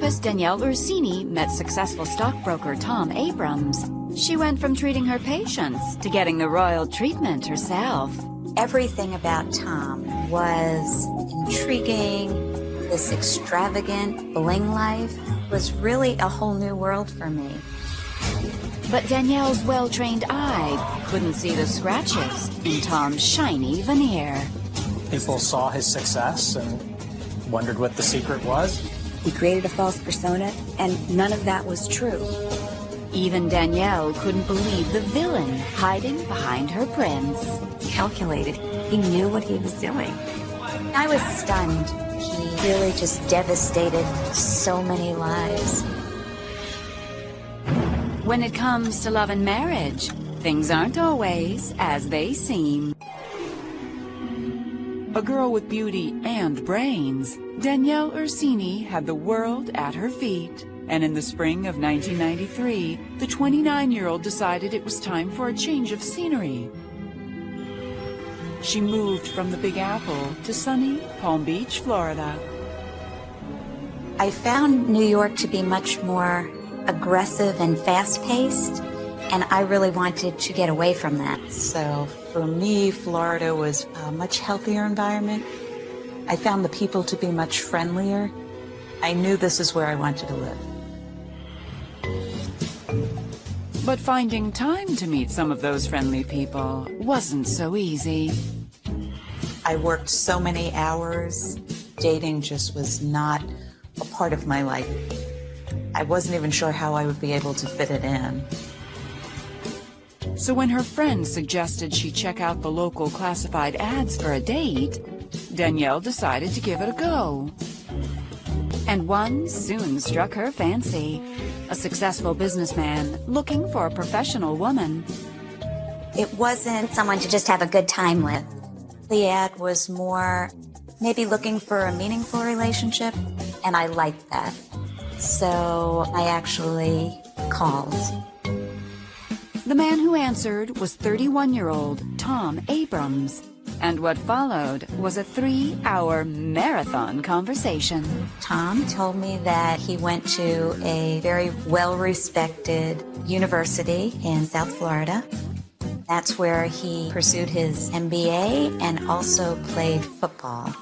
philanthropist Danielle Ursini met successful stockbroker Tom Abrams, she went from treating her patients to getting the royal treatment herself. Everything about Tom was intriguing. This extravagant bling life was really a whole new world for me. But Danielle's well-trained eye couldn't see the scratches in Tom's shiny veneer. People saw his success and wondered what the secret was. He created a false persona, and none of that was true. Even Danielle couldn't believe the villain hiding behind her prince. Calculated. He knew what he was doing. I was stunned. He really just devastated so many lives. When it comes to love and marriage, things aren't always as they seem. A girl with beauty and brains, Danielle Ursini had the world at her feet. And in the spring of 1993, the 29-year-old decided it was time for a change of scenery. She moved from the Big Apple to sunny Palm Beach, Florida. I found New York to be much more aggressive and fast-paced, and I really wanted to get away from that. So for me, Florida was a much healthier environment. I found the people to be much friendlier. I knew this is where I wanted to live. But finding time to meet some of those friendly people wasn't so easy. I worked so many hours. Dating just was not a part of my life. I wasn't even sure how I would be able to fit it in. So when her friend suggested she check out the local classified ads for a date, Danielle decided to give it a go. And one soon struck her fancy. A successful businessman looking for a professional woman. It wasn't someone to just have a good time with. The ad was more maybe looking for a meaningful relationship, and I liked that. So I actually called. The man who answered was 31-year-old Tom Abrams. And what followed was a 3-hour marathon conversation. Tom told me that he went to a very well-respected university in South Florida. That's where he pursued his MBA and also played football.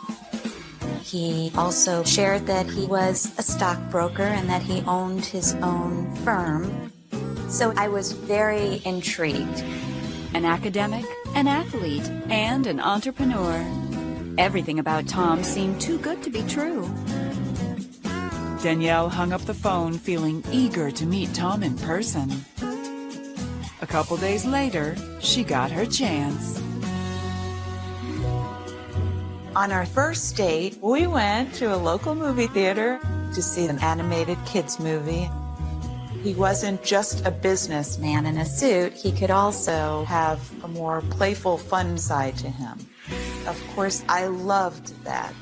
He also shared that he was a stockbroker and that he owned his own firm. So I was very intrigued. An academic, an athlete, and an entrepreneur. Everything about Tom seemed too good to be true. Danielle hung up the phone feeling eager to meet Tom in person. A couple days later, she got her chance. On our first date, we went to a local movie theater to see an animated kids movie. He wasn't just a businessman in a suit. He could also have a more playful, fun side to him. Of course, I loved that.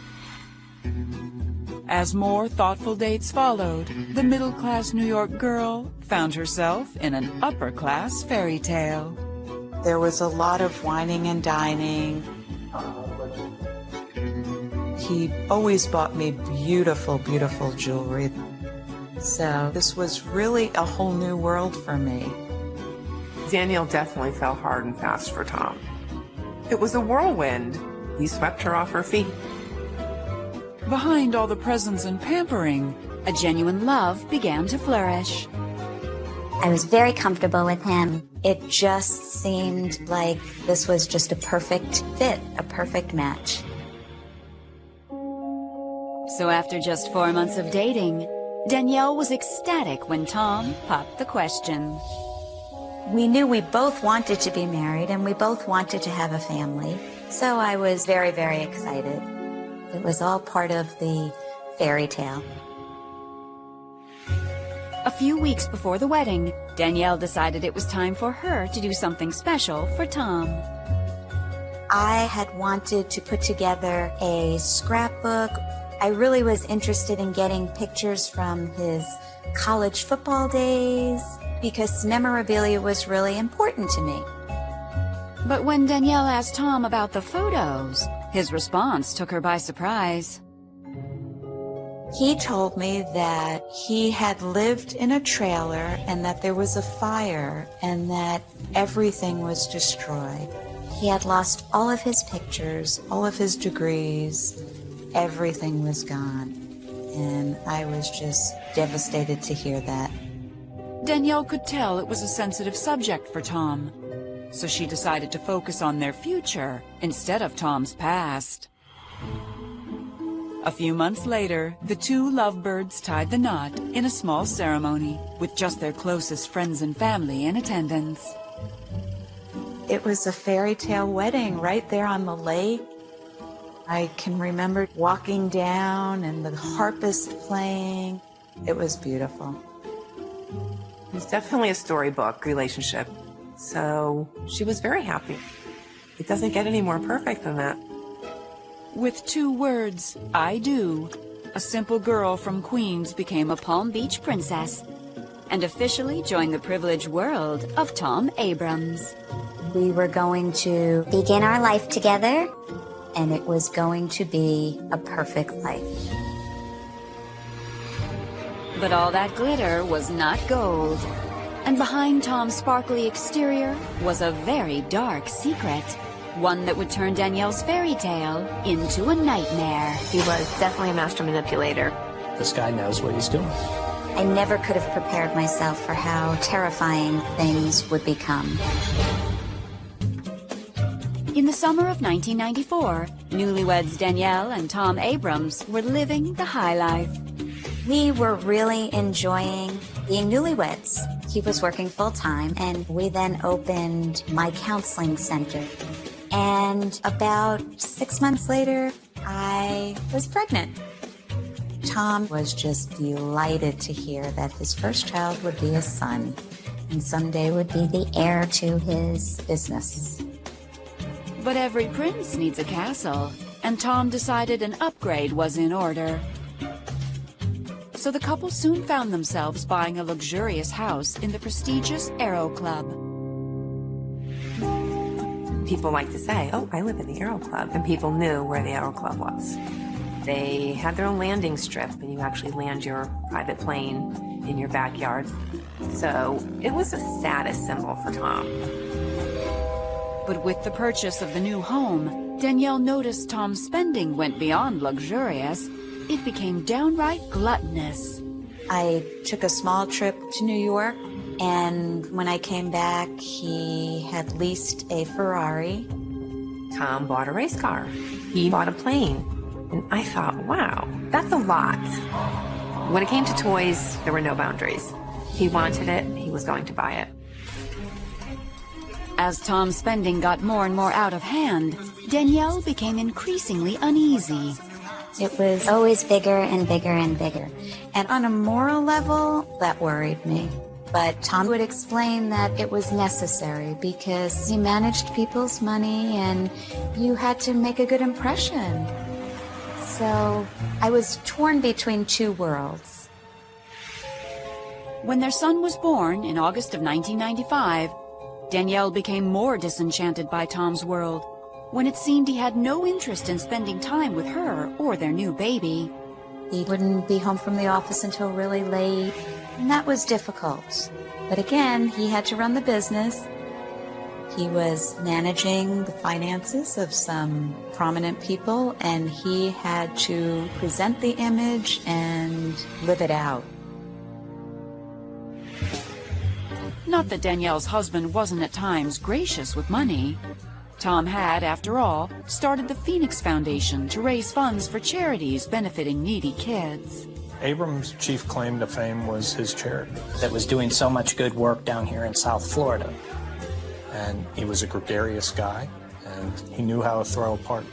As more thoughtful dates followed, the middle-class New York girl found herself in an upper-class fairy tale. There was a lot of whining and dining. He always bought me beautiful, beautiful jewelry. So this was really a whole new world for me. Danielle definitely fell hard and fast for Tom. It was a whirlwind. He swept her off her feet. Behind all the presents and pampering, a genuine love began to flourish. I was very comfortable with him. It just seemed like this was just a perfect fit, a perfect match. So after just 4 months of dating, Danielle was ecstatic when Tom popped the question. We knew we both wanted to be married and we both wanted to have a family. So I was very, very excited. It was all part of the fairy tale. A few weeks before the wedding, Danielle decided it was time for her to do something special for Tom. I had wanted to put together a scrapbook. I really was interested in getting pictures from his college football days because memorabilia was really important to me. But when Danielle asked Tom about the photos, his response took her by surprise. He told me that he had lived in a trailer and that there was a fire and that everything was destroyed. He had lost all of his pictures, All of his degrees, everything was gone. And I was just devastated to hear that. Danielle could tell it was a sensitive subject for Tom, so she decided to focus on their future instead of Tom's past. A few months later, the two lovebirds tied the knot in a small ceremony with just their closest friends and family in attendance. It was a fairy tale wedding right there on the lake. I can remember walking down and the harpist playing. It was beautiful. It's definitely a storybook relationship. So she was very happy. It doesn't get any more perfect than that. With 2 words, I do, a simple girl from Queens became a Palm Beach princess and officially joined the privileged world of Tom Abrams. We were going to begin our life together, and it was going to be a perfect life. But all that glitter was not gold. And behind Tom's sparkly exterior was a very dark secret. One that would turn Danielle's fairy tale into a nightmare. He was definitely a master manipulator. This guy knows what he's doing. I never could have prepared myself for how terrifying things would become. In the summer of 1994, newlyweds Danielle and Tom Abrams were living the high life. We were really enjoying being newlyweds. He was working full-time, and we then opened my counseling center. And about 6 months later, I was pregnant. Tom was just delighted to hear that his first child would be a son and someday would be the heir to his business. But every prince needs a castle, and Tom decided an upgrade was in order. So the couple soon found themselves buying a luxurious house in the prestigious Aero Club. People like to say, oh, I live in the Aero Club, and people knew where the Aero Club was. They had their own landing strip, and you actually land your private plane in your backyard. So it was a status symbol for Tom. But with the purchase of the new home, Danielle noticed Tom's spending went beyond luxurious. It became downright gluttonous. I took a small trip to New York, and when I came back, he had leased a Ferrari. Tom bought a race car. He bought a plane. And I thought, wow, that's a lot. When it came to toys, there were no boundaries. He wanted it, he was going to buy it. As Tom's spending got more and more out of hand, Danielle became increasingly uneasy. It was always bigger and bigger and bigger. And on a moral level, that worried me. But Tom would explain that it was necessary because he managed people's money and you had to make a good impression. So I was torn between 2 worlds. When their son was born in August of 1995, Danielle became more disenchanted by Tom's world when it seemed he had no interest in spending time with her or their new baby. He wouldn't be home from the office until really late, and that was difficult. But again, he had to run the business. He was managing the finances of some prominent people, and he had to present the image and live it out. Not that Danielle's husband wasn't at times gracious with money. Tom had, after all, started the Phoenix Foundation to raise funds for charities benefiting needy kids. Abrams' chief claim to fame was his charity that was doing so much good work down here in South Florida. And he was a gregarious guy, and he knew how to throw a party.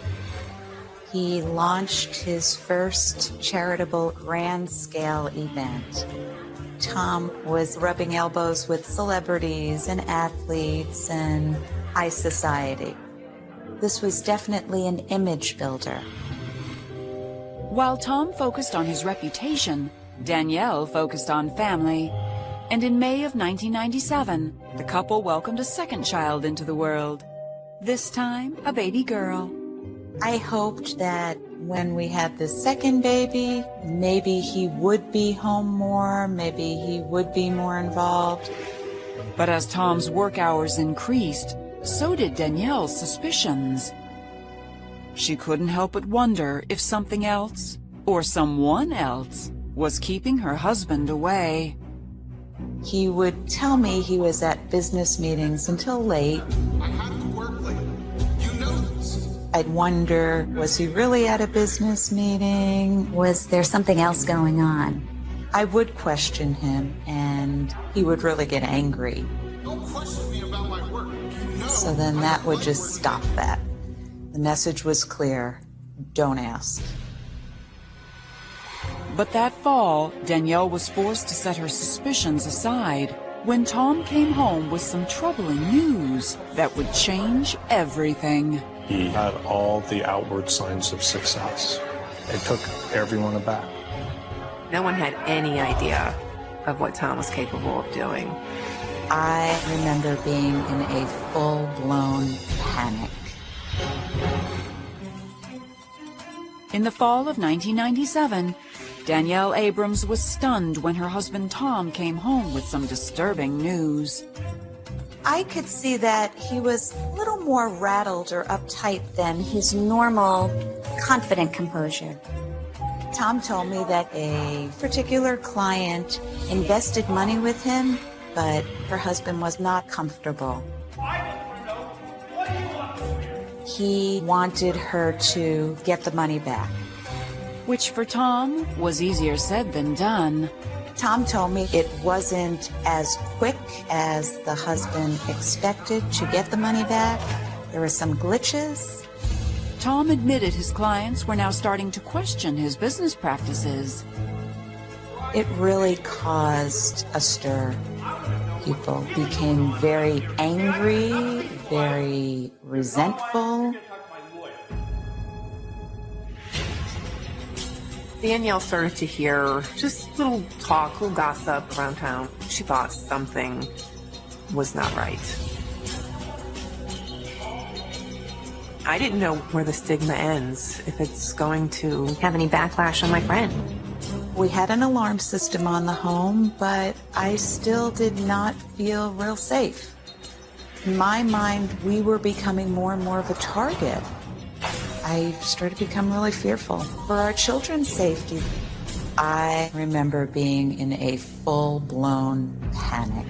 He launched his first charitable grand-scale event. Tom was rubbing elbows with celebrities and athletes and high society. This was definitely an image builder. While Tom focused on his reputation, Danielle focused on family. And in May of 1997, the couple welcomed a second child into the world. This time, a baby girl. I hoped that when we had the second baby, maybe he would be home more, maybe he would be more involved. But as Tom's work hours increased, so did Danielle's suspicions. She couldn't help but wonder if something else, or someone else, was keeping her husband away. He would tell me he was at business meetings until late. I have to work late. You know this. I'd wonder, was he really at a business meeting? Was there something else going on? I would question him, and he would really get angry. Don't question me about my work. You know. So then that would just stop that. The message was clear. Don't ask. But that fall, Danielle was forced to set her suspicions aside when Tom came home with some troubling news that would change everything. He had all the outward signs of success. It took everyone aback. No one had any idea of what Tom was capable of doing. I remember being in a full-blown panic. In the fall of 1997, Danielle Abrams was stunned when her husband Tom came home with some disturbing news. I could see that he was a little more rattled or uptight than His normal, confident composure. Tom told me that a particular client invested money with him, but her husband was not comfortable. He wanted her to get the money back. Which for Tom was easier said than done. Tom told me it wasn't as quick as the husband expected to get the money back. There were some glitches. Tom admitted his clients were now starting to question his business practices. It really caused a stir. People became very angry, very resentful. Danielle started to hear just little talk, little gossip around town. She thought something was not right. I didn't know where the stigma ends, if it's going to have any backlash on my friend. We had an alarm system on the home, but I still did not feel real safe. In my mind, we were becoming more and more of a target. I started to become really fearful for our children's safety. I remember being in a full-blown panic.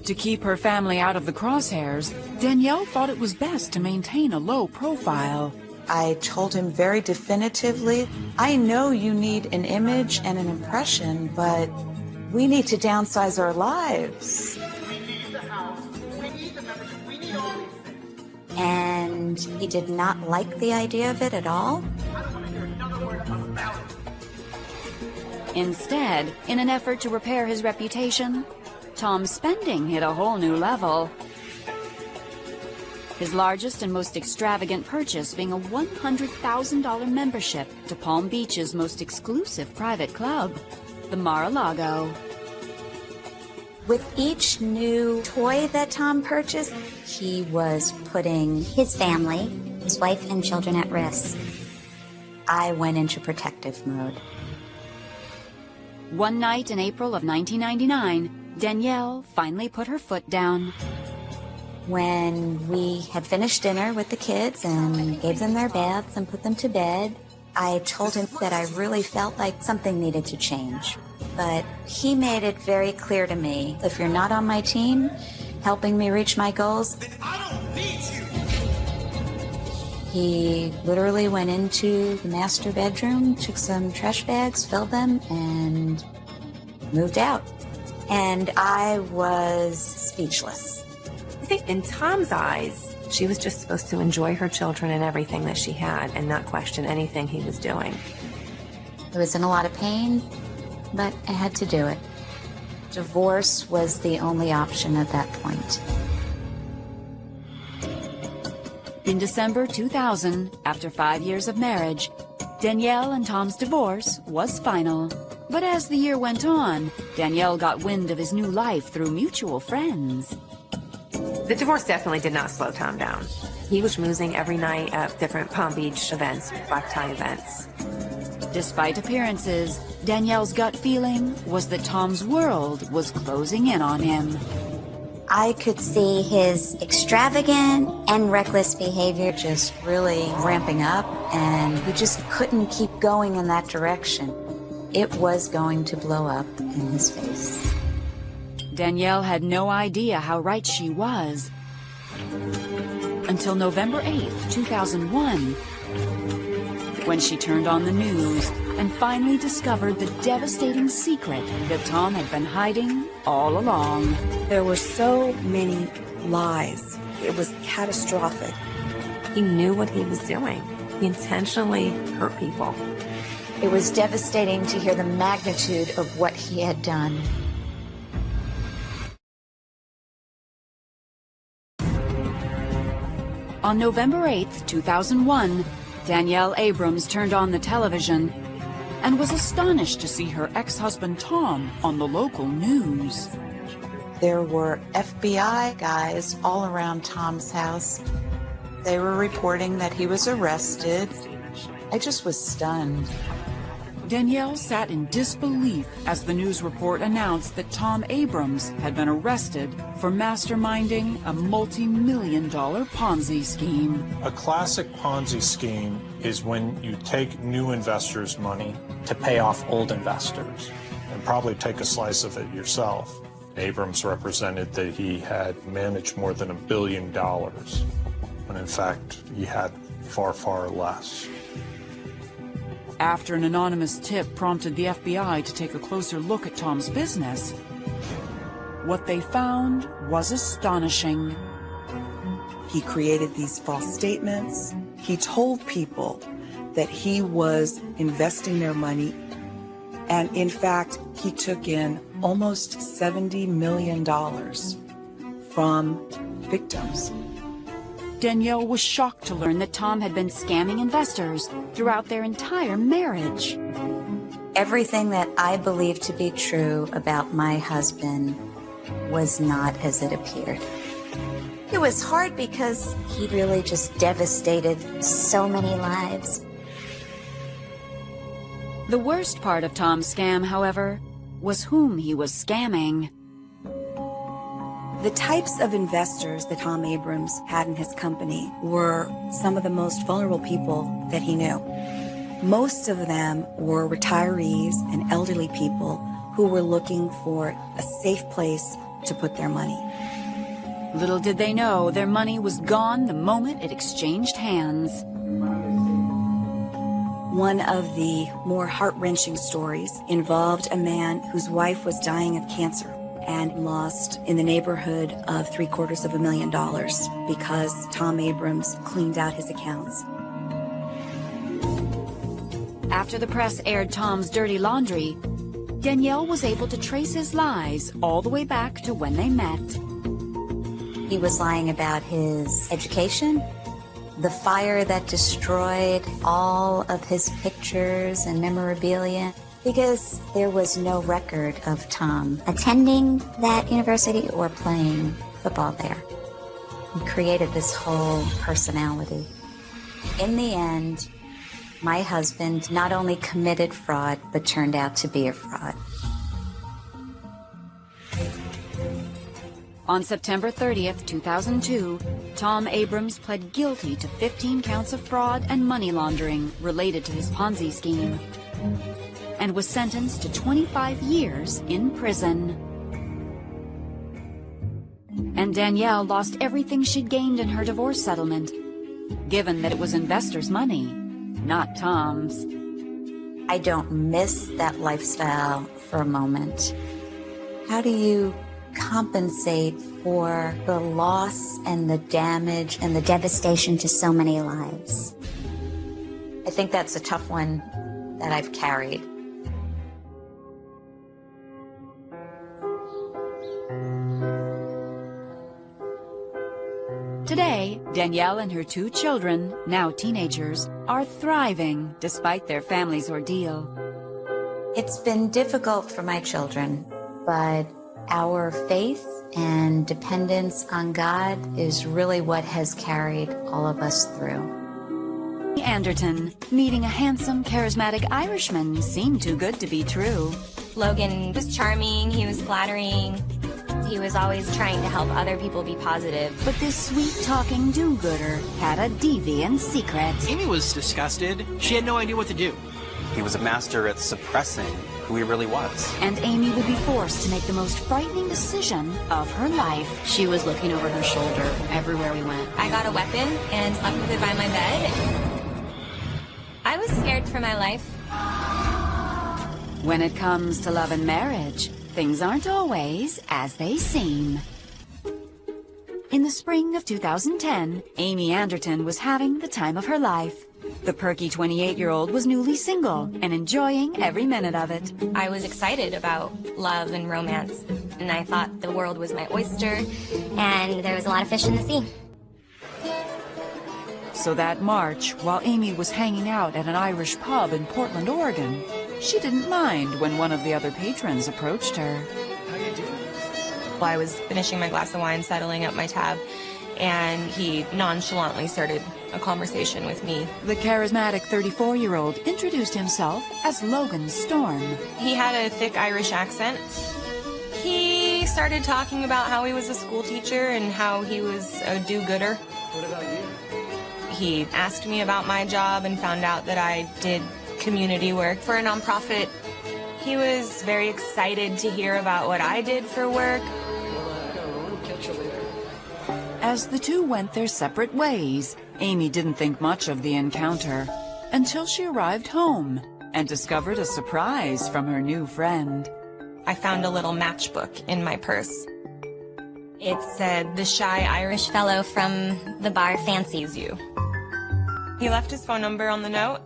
To keep her family out of the crosshairs, Danielle thought it was best to maintain a low profile. I told him very definitively, I know you need an image and an impression, but we need to downsize our lives. We need the house. We need the membership. We need all these things. And he did not like the idea of it at all. I don't want to hear another word about it. Instead, in an effort to repair his reputation, Tom's spending hit a whole new level. His largest and most extravagant purchase being a $100,000 membership to Palm Beach's most exclusive private club, the Mar-a-Lago. With each new toy that Tom purchased, he was putting his family, his wife and children at risk. I went into protective mode. One night in April of 1999, Danielle finally put her foot down. When we had finished dinner with the kids and gave them their baths and put them to bed, I told him that I really felt like something needed to change. But he made it very clear to me, if you're not on my team, helping me reach my goals, Then I don't need you. he literally went into the master bedroom, took some trash bags, filled them, and moved out. And I was speechless. I think in Tom's eyes, she was just supposed to enjoy her children and everything that she had and not question anything he was doing. I was in a lot of pain, but I had to do it. Divorce was the only option at that point. In December 2000, after 5 years of marriage, Danielle and Tom's divorce was final. But as the year went on, Danielle got wind of his new life through mutual friends. The divorce definitely did not slow Tom down. He was schmoozing every night at different Palm Beach events, black tie events. Despite appearances, Danielle's gut feeling was that Tom's world was closing in on him. I could see his extravagant and reckless behavior just really ramping up, and he just couldn't keep going in that direction. It was going to blow up in his face. Danielle had no idea how right she was until November 8th, 2001, when she turned on the news and finally discovered the devastating secret that Tom had been hiding all along. There were so many lies. It was catastrophic. He knew what he was doing. He intentionally hurt people. It was devastating to hear the magnitude of what he had done. On November 8th, 2001, Danielle Abrams turned on the television and was astonished to see her ex-husband Tom on the local news. There were FBI guys all around Tom's house. They were reporting that he was arrested. I just was stunned. Danielle sat in disbelief as the news report announced that Tom Abrams had been arrested for masterminding a multi-million-dollar Ponzi scheme. A classic Ponzi scheme is when you take new investors' money to pay off old investors and probably take a slice of it yourself. Abrams represented that he had managed more than $1 billion, when in fact he had far, far less. After an anonymous tip prompted the FBI to take a closer look at Tom's business, what they found was astonishing. He created these false statements. He told people that he was investing their money, and in fact, he took in almost $70 million from victims. Danielle was shocked to learn that Tom had been scamming investors throughout their entire marriage. Everything that I believed to be true about my husband was not as it appeared. It was hard because he really just devastated so many lives. The worst part of Tom's scam, however, was whom he was scamming. The types of investors that Tom Abrams had in his company were some of the most vulnerable people that he knew. Most of them were retirees and elderly people who were looking for a safe place to put their money. Little did they know their money was gone the moment it exchanged hands. One of the more heart-wrenching stories involved a man whose wife was dying of cancer and lost in the neighborhood of $750,000 because Tom Abrams cleaned out his accounts. After the press aired Tom's dirty laundry, Danielle was able to trace his lies all the way back to when they met. He was lying about his education, the fire that destroyed all of his pictures and memorabilia, because there was no record of Tom attending that university or playing football there. He created this whole personality. In the end, my husband not only committed fraud, but turned out to be a fraud. On September 30th, 2002, Tom Abrams pled guilty to 15 counts of fraud and money laundering related to his Ponzi scheme, and was sentenced to 25 years in prison. And Danielle lost everything she'd gained in her divorce settlement, given that it was investors' money, not Tom's. I don't miss that lifestyle for a moment. How do you compensate for the loss and the damage and the devastation to so many lives? I think that's a tough one that I've carried. Today, Danielle and her 2 children, now teenagers, are thriving despite their family's ordeal. It's been difficult for my children, but Our faith and dependence on God is really what has carried all of us through. Anderton, meeting a handsome, charismatic Irishman seemed too good to be true. Logan was charming, he was flattering, he was always trying to help other people be positive. But this sweet-talking do-gooder had a deviant secret. Amy was disgusted. She had no idea what to do. He was a master at suppressing who he really was. And Amy would be forced to make the most frightening decision of her life. She was looking over her shoulder everywhere we went. I got a weapon and slept with it by my bed. I was scared for my life. When it comes to love and marriage, things aren't always as they seem. In the spring of 2010, Amy Anderton was having the time of her life. The perky 28-year-old was newly single and enjoying every minute of it. I was excited about love and romance, and I thought the world was my oyster, and there was a lot of fish in the sea. So that March, while Amy was hanging out at an Irish pub in Portland, Oregon, she didn't mind when one of the other patrons approached her. How you doing? I was finishing my glass of wine, settling up my tab, and he nonchalantly started a conversation with me. The charismatic 34-year-old introduced himself as Logan Storm. He had a thick Irish accent. He started talking about how he was a school teacher and how he was a do-gooder. What about you? He asked me about my job and found out that I did community work for a nonprofit. He was very excited to hear about what I did for work. Catch you later. As the two went their separate ways, Amy didn't think much of the encounter until she arrived home and discovered a surprise from her new friend. I found a little matchbook in my purse. It said, "The shy Irish fellow from the bar fancies you." He left his phone number on the note.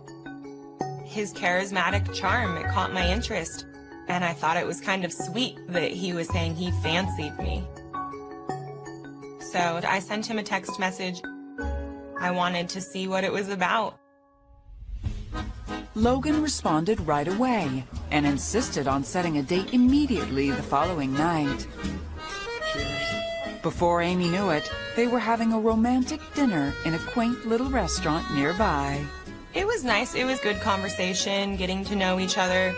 His charismatic charm, it caught my interest. And I thought it was kind of sweet that he was saying he fancied me. So I sent him a text message. I wanted to see what it was about. Logan responded right away and insisted on setting a date immediately the following night. Before Amy knew it, they were having a romantic dinner in a quaint little restaurant nearby. It was nice. It was good conversation, getting to know each other.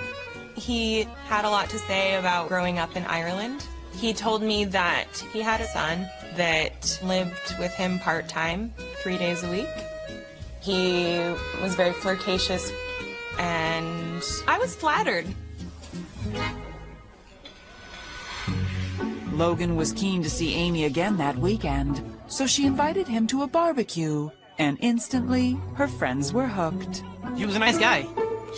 He had a lot to say about growing up in Ireland. He told me that he had a son that lived with him part-time, 3 days a week. He was very flirtatious, and I was flattered. Logan was keen to see Amy again that weekend, so she invited him to a barbecue, and instantly her friends were hooked. He was a nice guy.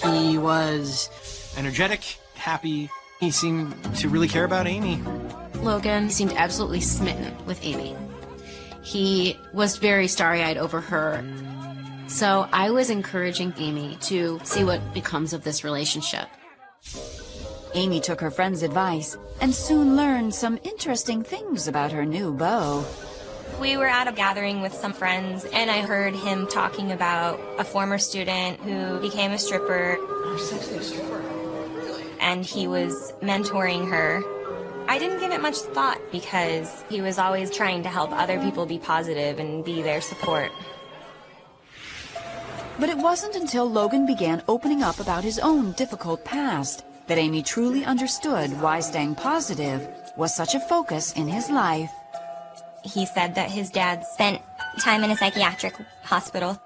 He was energetic, happy. He seemed to really care about Amy. Logan seemed absolutely smitten with Amy. He was very starry-eyed over her. So I was encouraging Amy to see what becomes of this relationship. Amy took her friend's advice and soon learned some interesting things about her new beau. We were at a gathering with some friends, and I heard him talking about a former student who became a stripper. And he was mentoring her. I didn't give it much thought because he was always trying to help other people be positive and be their support. But it wasn't until Logan began opening up about his own difficult past that Amy truly understood why staying positive was such a focus in his life. He said that his dad spent time in a psychiatric hospital.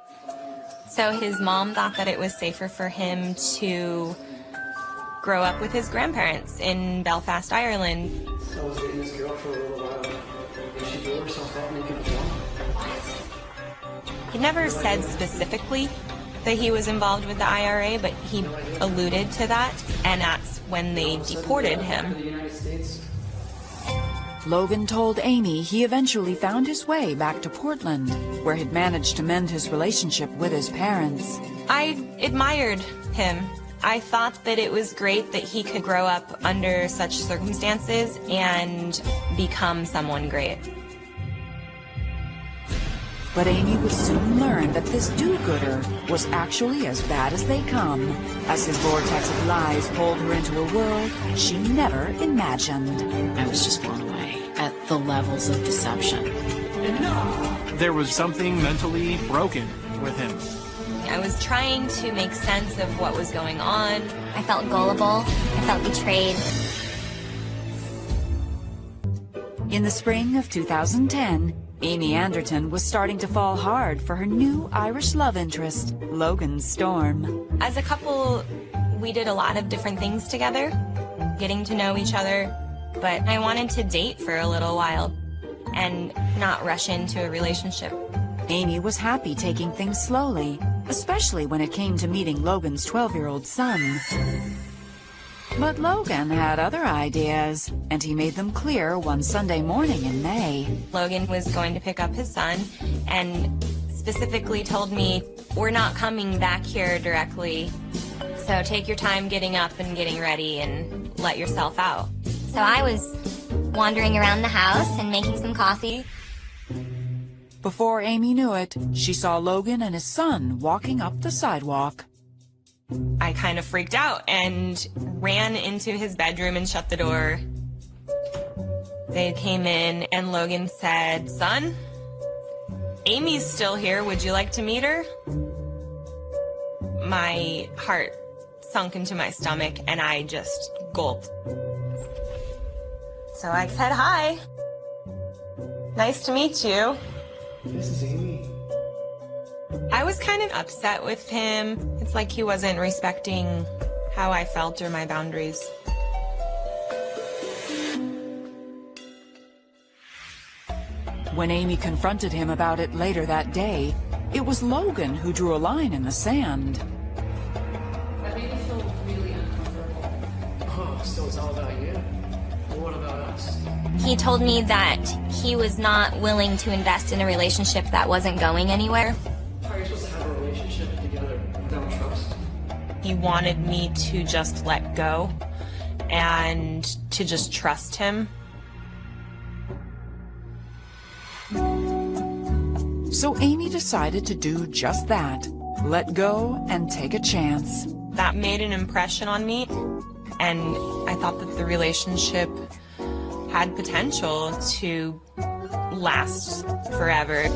So his mom thought that it was safer for him to grow up with his grandparents in Belfast, Ireland. I was dating this girl for a little while. And she blew herself up making a film. He never said specifically that he was involved with the IRA, but he alluded to that, and that's when they deported him. Logan told Amy he eventually found his way back to Portland, where he'd managed to mend his relationship with his parents. I admired him. I thought that it was great that he could grow up under such circumstances and become someone great. But Amy would soon learn that this do-gooder was actually as bad as they come, as his vortex of lies pulled her into a world she never imagined. I was just blown away at the levels of deception. There was something mentally broken with him. I was trying to make sense of what was going on. I felt gullible. I felt betrayed. In the spring of 2010, Amy Anderton was starting to fall hard for her new Irish love interest, Logan Storm. As a couple, we did a lot of different things together, getting to know each other, but I wanted to date for a little while and not rush into a relationship. Amy was happy taking things slowly, especially when it came to meeting Logan's 12-year-old son. But Logan had other ideas, and he made them clear one Sunday morning in May. Logan was going to pick up his son and specifically told me, we're not coming back here directly, so take your time getting up and getting ready and let yourself out. So I was wandering around the house and making some coffee. Before Amy knew it, she saw Logan and his son walking up the sidewalk. I kind of freaked out and ran into his bedroom and shut the door. They came in and Logan said, "Son, Amy's still here. Would you like to meet her?" My heart sunk into my stomach and I just gulped. So I said, "Hi. Nice to meet you." This is Amy. I was kind of upset with him. It's like he wasn't respecting how I felt or my boundaries. When Amy confronted him about it later that day, it was Logan who drew a line in the sand. That made me feel really uncomfortable. Oh, so it's all about you? Well, what about us? He told me that he was not willing to invest in a relationship that wasn't going anywhere. How are you supposed to have a relationship together without trust? He wanted me to just let go and to just trust him. So Amy decided to do just that. Let go and take a chance. That made an impression on me, and I thought that the relationship had potential to last forever.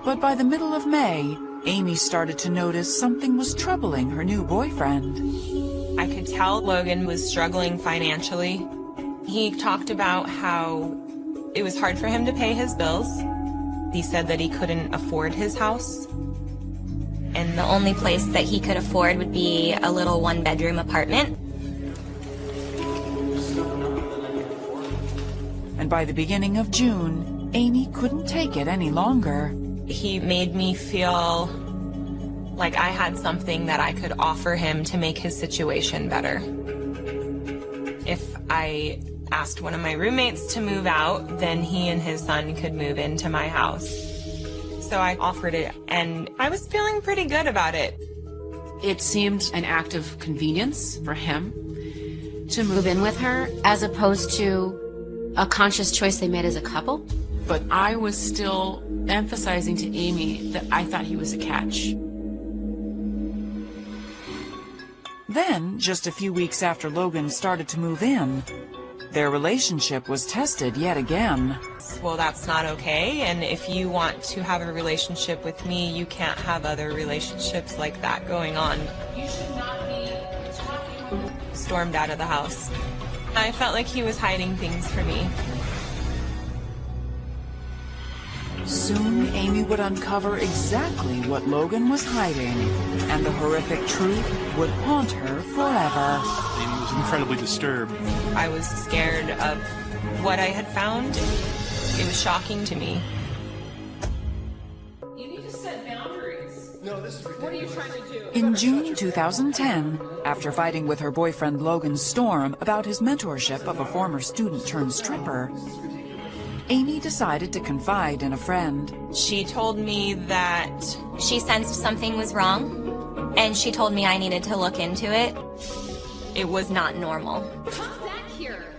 But by the middle of May, Amy started to notice something was troubling her new boyfriend. I could tell Logan was struggling financially. He talked about how it was hard for him to pay his bills. He said that he couldn't afford his house. And the only place that he could afford would be a little one-bedroom apartment. And by the beginning of June, Amy couldn't take it any longer. He made me feel like I had something that I could offer him to make his situation better. If I asked one of my roommates to move out, then he and his son could move into my house. So I offered it, and I was feeling pretty good about it. It seemed an act of convenience for him to move in with her, as opposed to a conscious choice they made as a couple. But I was still emphasizing to Amy that I thought he was a catch. Then, just a few weeks after Logan started to move in, their relationship was tested yet again. Well, that's not okay, and if you want to have a relationship with me, you can't have other relationships like that going on. You should not be talking. Stormed out of the house. I felt like he was hiding things from me. Soon, Amy would uncover exactly what Logan was hiding, and the horrific truth would haunt her forever. Amy was incredibly disturbed. I was scared of what I had found. It was shocking to me. You need to set boundaries. No, this is ridiculous. What are you trying to do? In June 2010, after fighting with her boyfriend Logan Storm about his mentorship of a former student-turned-stripper, Amy decided to confide in a friend. She told me that She sensed something was wrong, and she told me I needed to look into it. It was not normal. Come back here.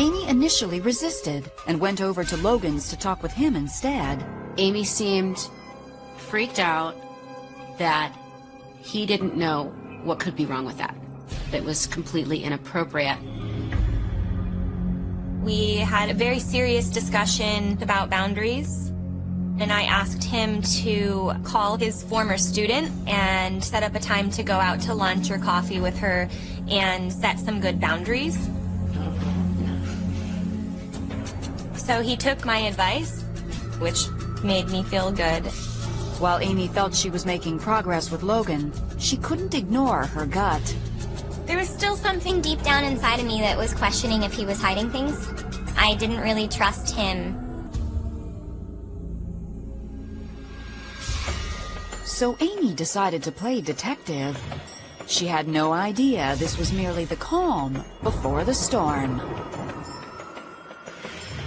Amy initially resisted and went over to Logan's to talk with him instead. Amy seemed freaked out that he didn't know what could be wrong with that. It was completely inappropriate. We had a very serious discussion about boundaries, and I asked him to call his former student and set up a time to go out to lunch or coffee with her and set some good boundaries. So he took my advice, which made me feel good. While Amy felt she was making progress with Logan, she couldn't ignore her gut. There was still something deep down inside of me that was questioning if he was hiding things. I didn't really trust him. So Amy decided to play detective. She had no idea this was merely the calm before the storm.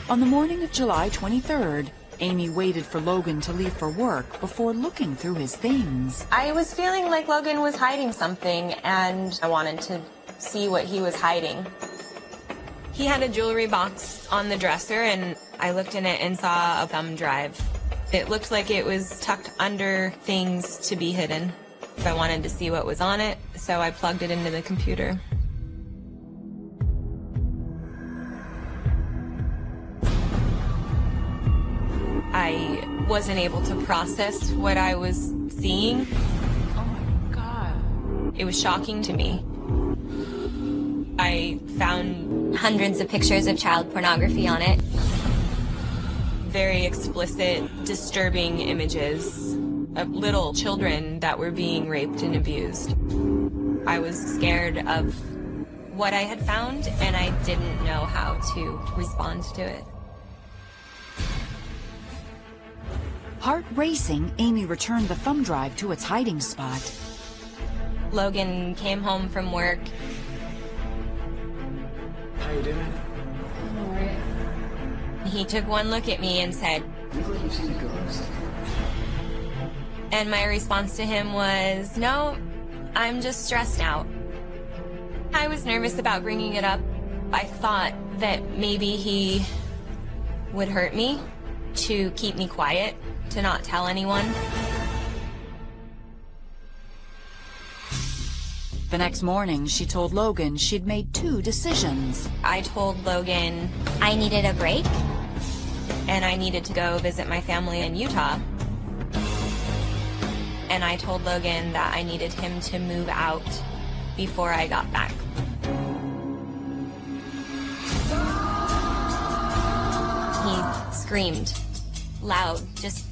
On the morning of July 23rd, Amy waited for Logan to leave for work before looking through his things. I was feeling like Logan was hiding something, and I wanted to see what he was hiding. He had a jewelry box on the dresser, and I looked in it and saw a thumb drive. It looked like it was tucked under things to be hidden. I wanted to see what was on it, so I plugged it into the computer. I wasn't able to process what I was seeing. Oh my God. It was shocking to me. I found Hundreds of pictures of child pornography on it. very explicit, disturbing images of little children that were being raped and abused. I was scared of what I had found, and I didn't know how to respond to it. Heart racing, Amy returned the thumb drive to its hiding spot. Logan came home from work. How you doing? He took one look at me and said, Look like you've seen a ghost. and my response to him was, no, I'm just stressed out. I was nervous about bringing it up. I thought that maybe he would hurt me, to keep me quiet, to not tell anyone. The next morning, she told Logan she'd made 2 decisions. I told Logan I needed a break. and I needed to go visit my family in Utah. And I told Logan that I needed him to move out before I got back. He screamed loud, just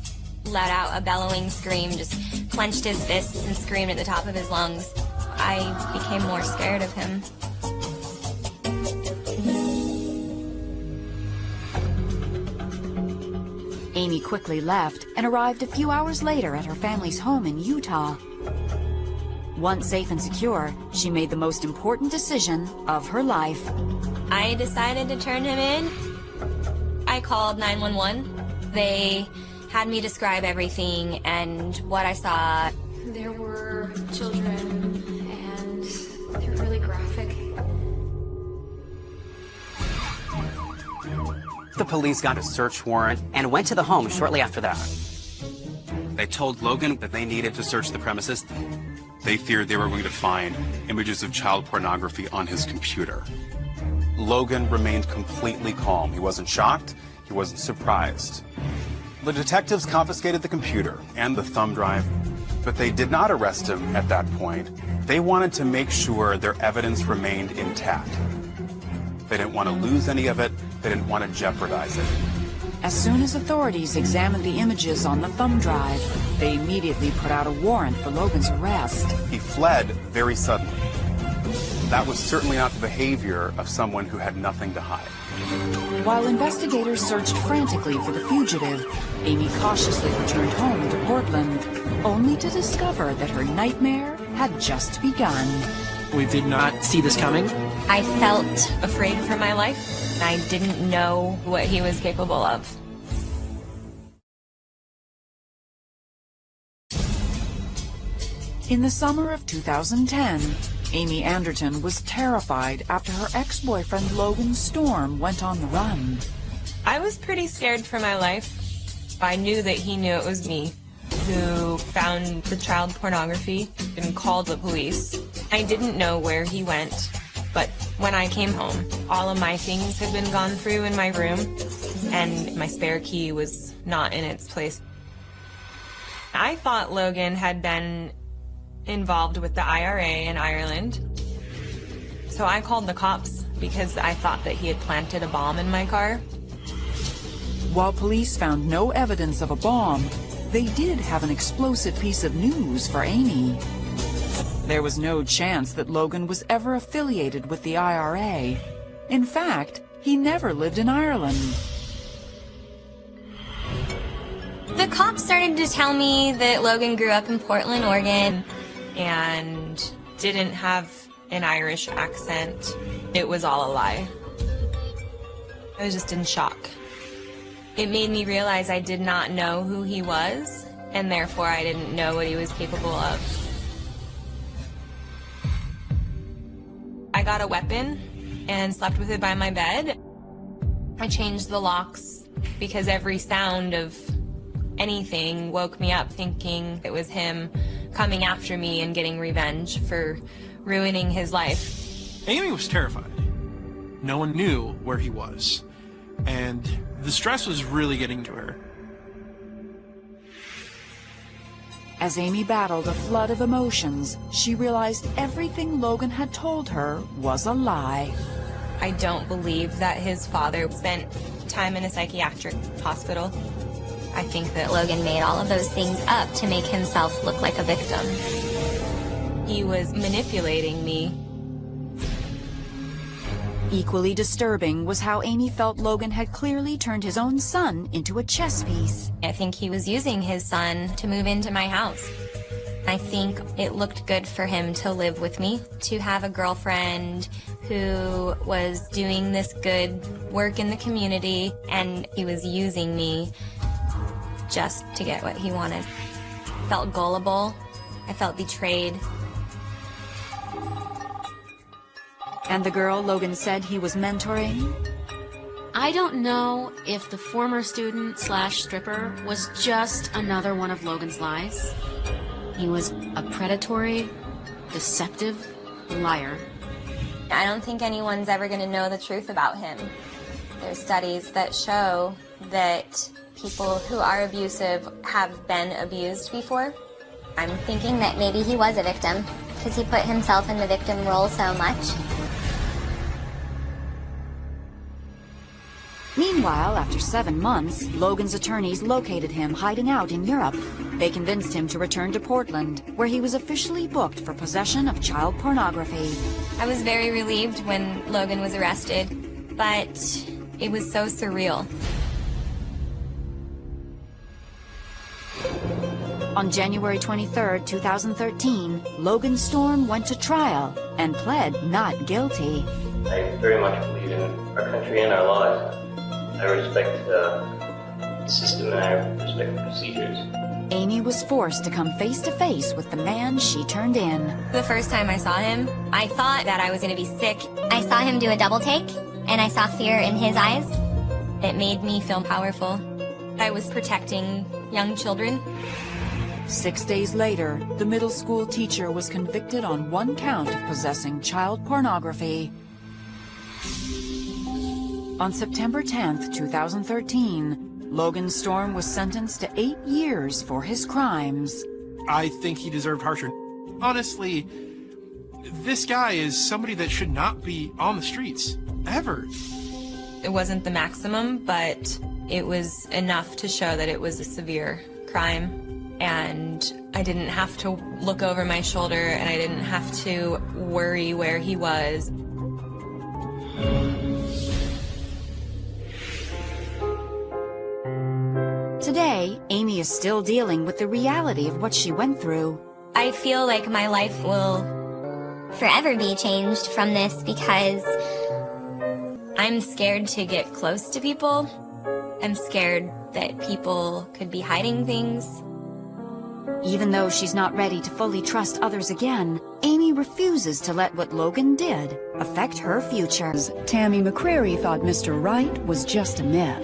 let out a bellowing scream, just clenched his fists and screamed at the top of his lungs. I became more scared of him. Amy quickly left and arrived a few hours later at her family's home in Utah. Once safe and secure, she made the most important decision of her life. I decided to turn him in. I called 911. They had me describe everything and what I saw. There were children, and they were really graphic. The police got a search warrant and went to the home shortly after that. They told Logan that they needed to search the premises. They feared they were going to find images of child pornography on his computer. Logan remained completely calm. He wasn't shocked. He wasn't surprised. The detectives confiscated the computer and the thumb drive, but they did not arrest him at that point. They wanted to make sure their evidence remained intact. They didn't want to lose any of it. They didn't want to jeopardize it. As soon as authorities examined the images on the thumb drive, they immediately put out a warrant for Logan's arrest. He fled very suddenly. That was certainly not the behavior of someone who had nothing to hide. While investigators searched frantically for the fugitive, Amy cautiously returned home to Portland, only to discover that her nightmare had just begun. We did not see this coming. I felt afraid for my life. I didn't know what he was capable of. In the summer of 2010, Amy Anderton was terrified after her ex-boyfriend Logan Storm went on the run. I was pretty scared for my life. I knew that he knew it was me who found the child pornography and called the police. I didn't know where he went, but when I came home, all of my things had been gone through in my room, and my spare key was not in its place. I thought Logan had been involved with the IRA in Ireland, so I called the cops because I thought that he had planted a bomb in my car. While police found no evidence of a bomb, they did have an explosive piece of news for Amy. There was no chance that Logan was ever affiliated with the IRA. In fact, he never lived in Ireland. The cops started to tell me that Logan grew up in Portland, Oregon, and didn't have an Irish accent. It was all a lie. I was just in shock. It made me realize I did not know who he was, and therefore I didn't know what he was capable of. I got a weapon and slept with it by my bed. I changed the locks because every sound of anything woke me up thinking it was him coming after me and getting revenge for ruining his life. Amy was terrified. No one knew where he was, and the stress was really getting to her. As Amy battled a flood of emotions, she realized everything Logan had told her was a lie. I don't believe that his father spent time in a psychiatric hospital. I think that Logan made all of those things up to make himself look like a victim. He was manipulating me. Equally disturbing was how Amy felt Logan had clearly turned his own son into a chess piece. I think he was using his son to move into my house. I think it looked good for him to live with me, to have a girlfriend who was doing this good work in the community, and he was using me just to get what he wanted. I felt gullible. I felt betrayed. And the girl Logan said he was mentoring? I don't know if the former student slash stripper was just another one of Logan's lies. He was a predatory, deceptive liar. I don't think anyone's ever going to know the truth about him. There's studies that show that people who are abusive have been abused before. I'm thinking that maybe he was a victim because he put himself in the victim role so much. Meanwhile, after 7 months, Logan's attorneys located him hiding out in Europe. They convinced him to return to Portland, where he was officially booked for possession of child pornography. I was very relieved when Logan was arrested, but it was so surreal. On January 23, 2013, Logan Storm went to trial and pled not guilty. I very much believe in our country and our laws. I respect the system and I respect the procedures. Amy was forced to come face to face with the man she turned in. The first time I saw him, I thought that I was going to be sick. I saw him do a double take, and I saw fear in his eyes. It made me feel powerful. I was protecting young children. 6 days later, the middle school teacher was convicted on 1 count of possessing child pornography. On September 10, 2013, Logan Storm was sentenced to 8 years for his crimes. I think he deserved harsher. Honestly, this guy is somebody that should not be on the streets, ever. It wasn't the maximum, but it was enough to show that it was a severe crime. And I didn't have to look over my shoulder, and I didn't have to worry where he was. Today, Amy is still dealing with the reality of what she went through. I feel like my life will forever be changed from this because I'm scared to get close to people. I'm scared that people could be hiding things. Even though she's not ready to fully trust others again, Amy refuses to let what Logan did affect her future. Tammy McCrary thought Mr. Right was just a myth.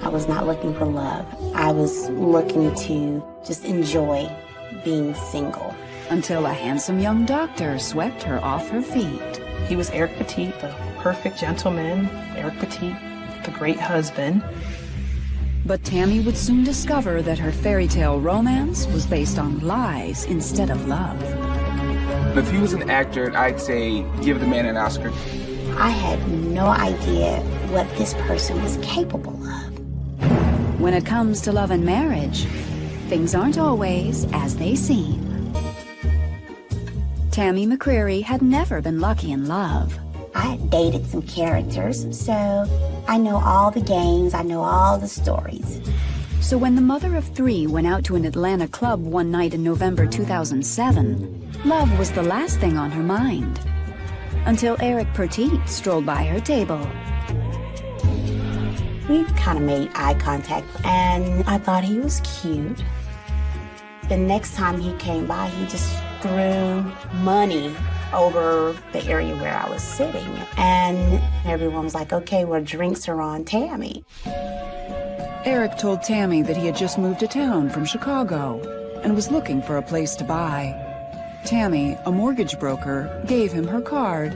I was not looking for love. I was looking to just enjoy being single. Until a handsome young doctor swept her off her feet. He was Eric Petit, the perfect gentleman. Eric Petit, the great husband. But Tammy would soon discover that her fairy tale romance was based on lies instead of love. If he was an actor, I'd say give the man an Oscar. I had no idea what this person was capable of. When it comes to love and marriage, things aren't always as they seem. Tammy McCrary had never been lucky in love. I had dated some characters, so I know all the games, I know all the stories. So when the mother of three went out to an Atlanta club one night in November 2007, love was the last thing on her mind. Until Eric Petit strolled by her table. We kind of made eye contact, and I thought he was cute. The next time he came by, he just threw money over the area where I was sitting. And everyone was like, okay, well, drinks are on Tammy. Eric told Tammy that he had just moved to town from Chicago and was looking for a place to buy. Tammy, a mortgage broker, gave him her card.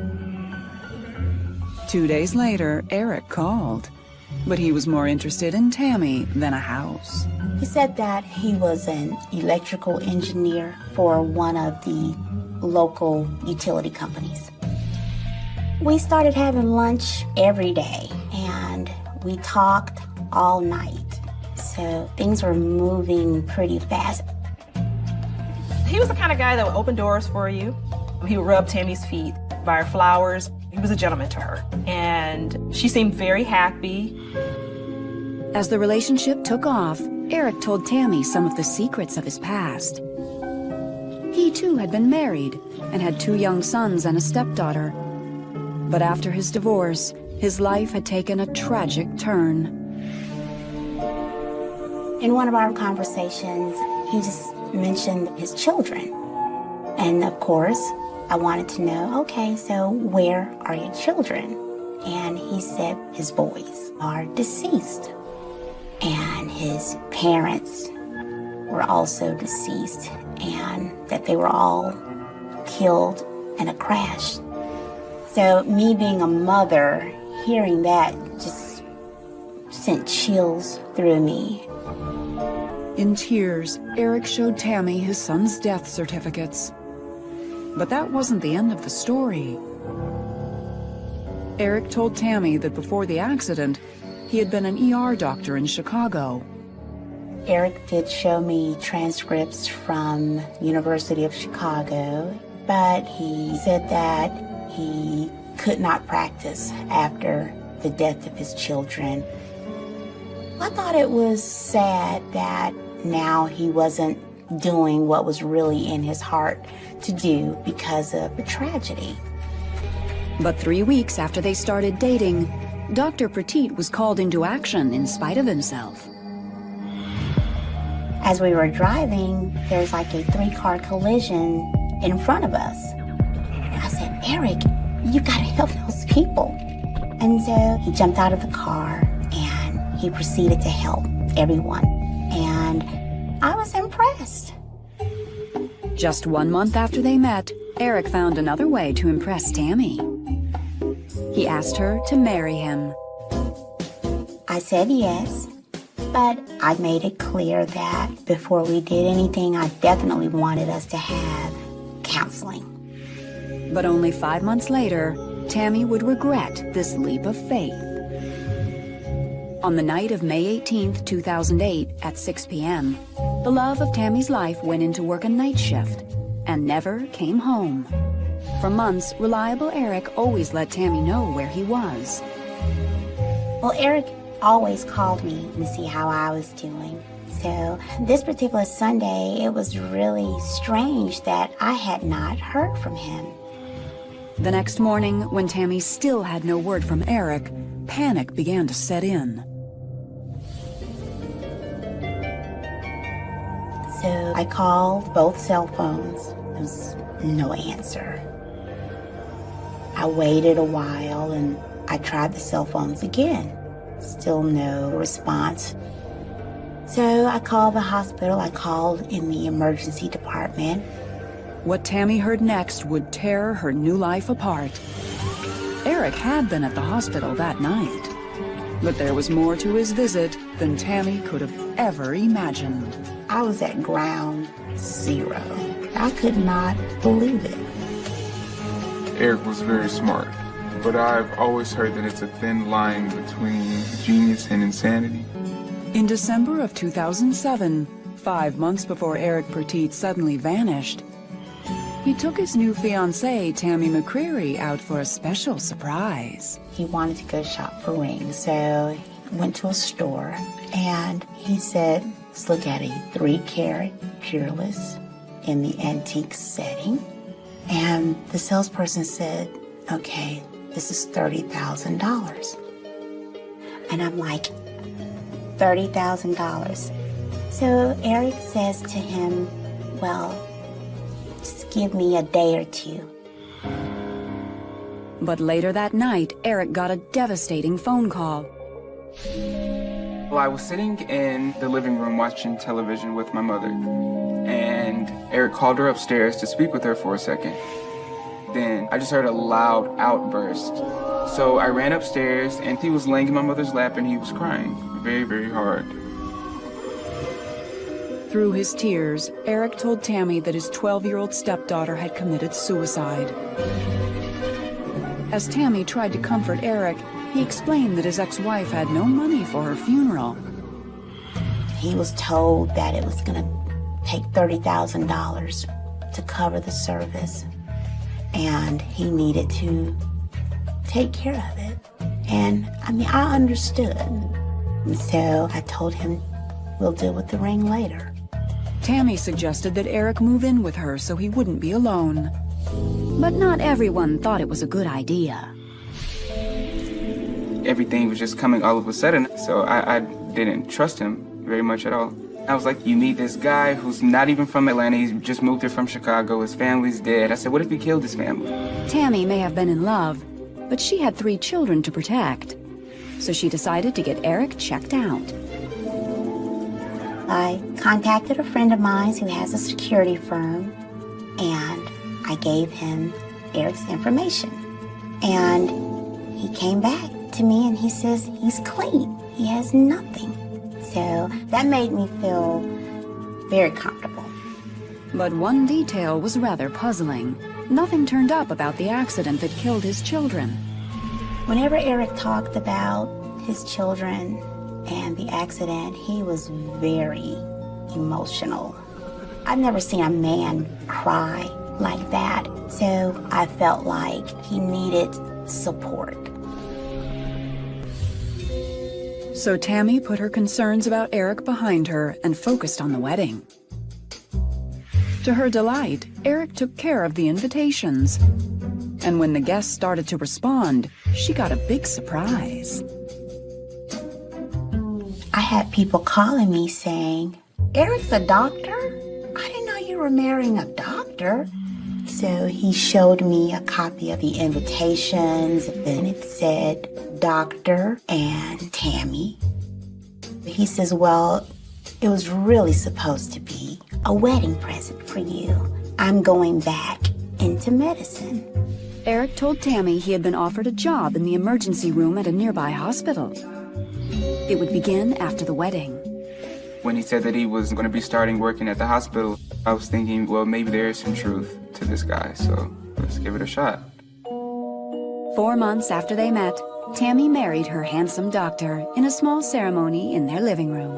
2 days later, Eric called, but he was more interested in Tammy than a house. He said that he was an electrical engineer for one of the local utility companies. We started having lunch every day, and we talked all night. So things were moving pretty fast. He was the kind of guy that would open doors for you. He would rub Tammy's feet, buy her flowers. He was a gentleman to her, and she seemed very happy. As the relationship took off, Eric told Tammy some of the secrets of his past. He too had been married and had 2 young sons and a stepdaughter. But after his divorce, his life had taken a tragic turn. In one of our conversations, he just mentioned his children. And of course, I wanted to know, okay, so where are your children? And he said his boys are deceased. And his parents were also deceased, and that they were all killed in a crash. So me being a mother, hearing that just sent chills through me. In tears, Eric showed Tammy his son's death certificates. But that wasn't the end of the story. Eric told Tammy that before the accident, he had been an ER doctor in Chicago. Eric did show me transcripts from University of Chicago, but he said that he could not practice after the death of his children. I thought it was sad that now he wasn't doing what was really in his heart to do because of the tragedy. But 3 weeks after they started dating, Dr. Petit was called into action in spite of himself. As we were driving, there's like a 3-car collision in front of us. And I said, Eric, you gotta help those people. And so he jumped out of the car and he proceeded to help everyone. And I was impressed. Just 1 month after they met, Eric found another way to impress Tammy. He asked her to marry him. I said yes, but I made it clear that before we did anything, I definitely wanted us to have counseling. But only 5 months later, Tammy would regret this leap of faith. On the night of May 18th, 2008, at 6 p.m., the love of Tammy's life went into work a night shift and never came home. For months, reliable Eric always let Tammy know where he was. Well, Eric always called me to see how I was doing. So this particular Sunday, it was really strange that I had not heard from him. The next morning, when Tammy still had no word from Eric, panic began to set in. So I called both cell phones. There was no answer. I waited a while and I tried the cell phones again. Still no response. So I called the hospital. I called in the emergency department. What Tammy heard next would tear her new life apart. Eric had been at the hospital that night, but there was more to his visit than Tammy could have ever imagined. I was at ground zero. I could not believe it. Eric was very smart, but I've always heard that it's a thin line between genius and insanity. In December of 2007, 5 months before Eric Petit suddenly vanished, he took his new fiancée, Tammy McCreary, out for a special surprise. He wanted to go shop for rings, so he went to a store and he said, let's look at a 3-carat peerless in the antique setting. And the salesperson said, okay, this is $30,000. And I'm like, $30,000. So Eric says to him, well, just give me a day or two. But later that night, Eric got a devastating phone call. Well, I was sitting in the living room watching television with my mother, and Eric called her upstairs to speak with her for a second. Then I just heard a loud outburst. So I ran upstairs, and he was laying in my mother's lap, and he was crying very, very hard. Through his tears, Eric told Tammy that his 12-year-old stepdaughter had committed suicide. As Tammy tried to comfort Eric, he explained that his ex-wife had no money for her funeral. He was told that it was going to take $30,000 to cover the service, and he needed to take care of it. And I mean, I understood. And so I told him, we'll deal with the ring later. Tammy suggested that Eric move in with her so he wouldn't be alone. But not everyone thought it was a good idea. Everything was just coming all of a sudden, so I didn't trust him very much at all. I was like, you meet this guy who's not even from Atlanta, he's just moved here from Chicago, his family's dead. I said, what if he killed his family? Tammy may have been in love, but she had 3 children to protect. So she decided to get Eric checked out. I contacted a friend of mine who has a security firm, and I gave him Eric's information. And he came back to me and he says he's clean. He has nothing. So that made me feel very comfortable. But one detail was rather puzzling. Nothing turned up about the accident that killed his children. Whenever Eric talked about his children and the accident, he was very emotional. I've never seen a man cry like that, so I felt like he needed support. So Tammy put her concerns about Eric behind her and focused on the wedding. To her delight, Eric took care of the invitations. And when the guests started to respond, she got a big surprise. I had people calling me saying, Eric's a doctor? I didn't know you were marrying a doctor. So he showed me a copy of the invitations, and it said Doctor and Tammy. He says, well, it was really supposed to be a wedding present for you. I'm going back into medicine. Eric told Tammy he had been offered a job in the emergency room at a nearby hospital. It would begin after the wedding. When he said that he was going to be starting working at the hospital, I was thinking, well, maybe there is some truth to this guy, so let's give it a shot. 4 months after they met, Tammy married her handsome doctor in a small ceremony in their living room.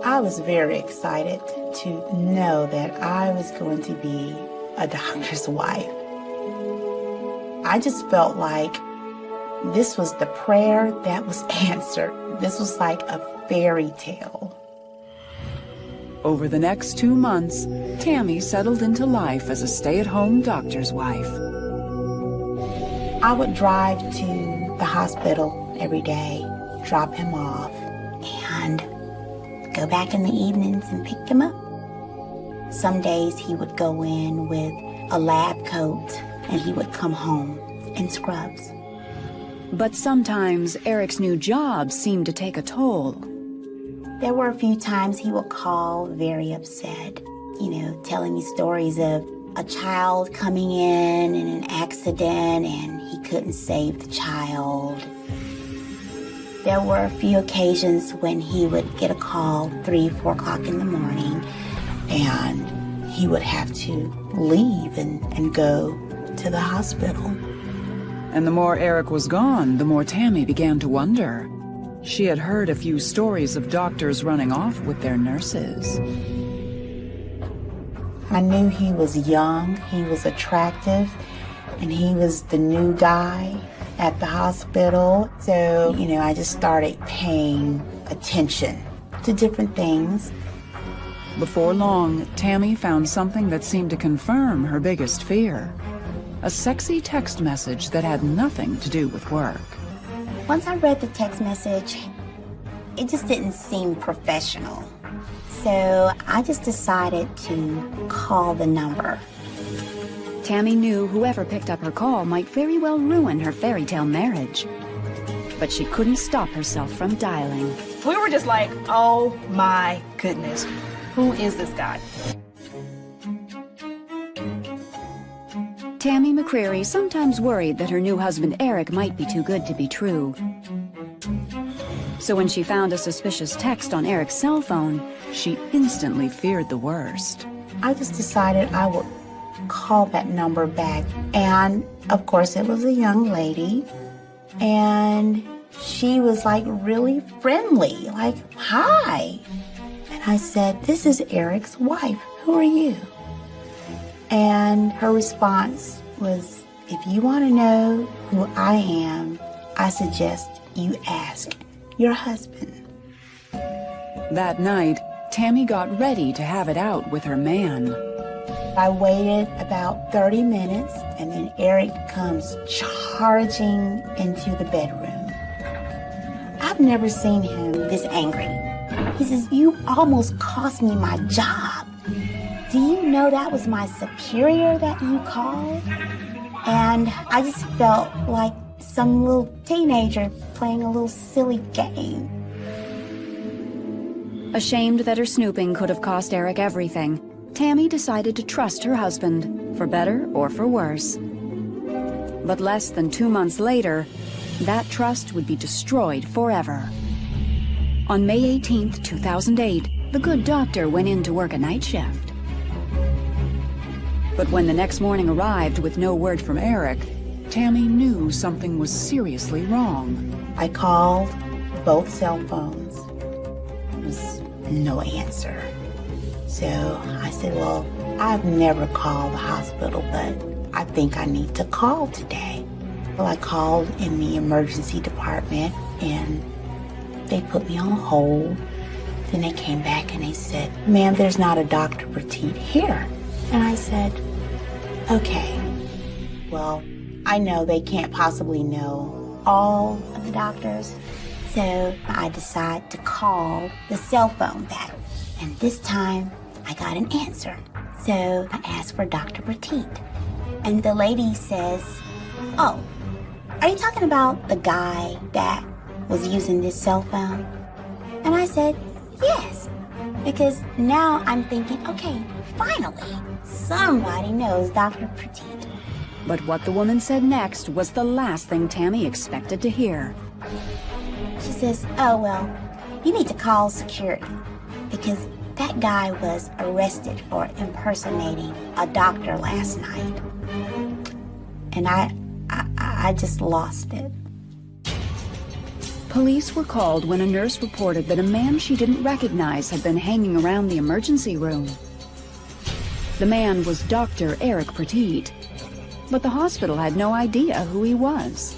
I was very excited to know that I was going to be a doctor's wife. I just felt like this was the prayer that was answered. This was like a fairy tale. Over the next 2 months, Tammy settled into life as a stay-at-home doctor's wife. I would drive to the hospital every day, drop him off, and go back in the evenings and pick him up. Some days he would go in with a lab coat and he would come home in scrubs. But sometimes Eric's new job seemed to take a toll. There were a few times he would call very upset, telling me stories of a child coming in an accident and he couldn't save the child. There were a few occasions when he would get a call 3, 4 o'clock in the morning and he would have to leave and go to the hospital. And the more Eric was gone, the more Tammy began to wonder. She had heard a few stories of doctors running off with their nurses. I knew he was young, he was attractive, and he was the new guy at the hospital. So, I just started paying attention to different things. Before long, Tammy found something that seemed to confirm her biggest fear. A sexy text message that had nothing to do with work. Once I read the text message, it just didn't seem professional. So I just decided to call the number. Tammy knew whoever picked up her call might very well ruin her fairy tale marriage. But she couldn't stop herself from dialing. We were just like, oh my goodness, who is this guy? Tammy McCreary sometimes worried that her new husband Eric might be too good to be true. So when she found a suspicious text on Eric's cell phone, she instantly feared the worst. I just decided I would call that number back. And of course it was a young lady. And she was like really friendly, like, hi. And I said, this is Eric's wife. Who are you? And her response was, if you want to know who I am, I suggest you ask your husband. That night, Tammy got ready to have it out with her man. I waited about 30 minutes, and then Eric comes charging into the bedroom. I've never seen him this angry. He says, you almost cost me my job. Do you know that was my superior that you called? And I just felt like some little teenager playing a little silly game. Ashamed that her snooping could have cost Eric everything, Tammy decided to trust her husband, for better or for worse. But less than 2 months later, that trust would be destroyed forever. On May 18th, 2008, the good doctor went in to work a night shift. But when the next morning arrived with no word from Eric, Tammy knew something was seriously wrong. I called both cell phones. There was no answer. So I said, well, I've never called the hospital, but I think I need to call today. Well, I called in the emergency department and they put me on hold. Then they came back and they said, ma'am, there's not a Dr. Petit here. And I said, okay, well, I know they can't possibly know all of the doctors. So I decided to call the cell phone back. And this time I got an answer. So I asked for Dr. Petit. And the lady says, oh, are you talking about the guy that was using this cell phone? And I said, yes, because now I'm thinking, okay, finally, somebody knows Dr. Petit. But what the woman said next was the last thing Tammy expected to hear. She says, oh, well, you need to call security because that guy was arrested for impersonating a doctor last night. And I just lost it. Police were called when a nurse reported that a man she didn't recognize had been hanging around the emergency room. The man was Dr. Eric Petit, but the hospital had no idea who he was.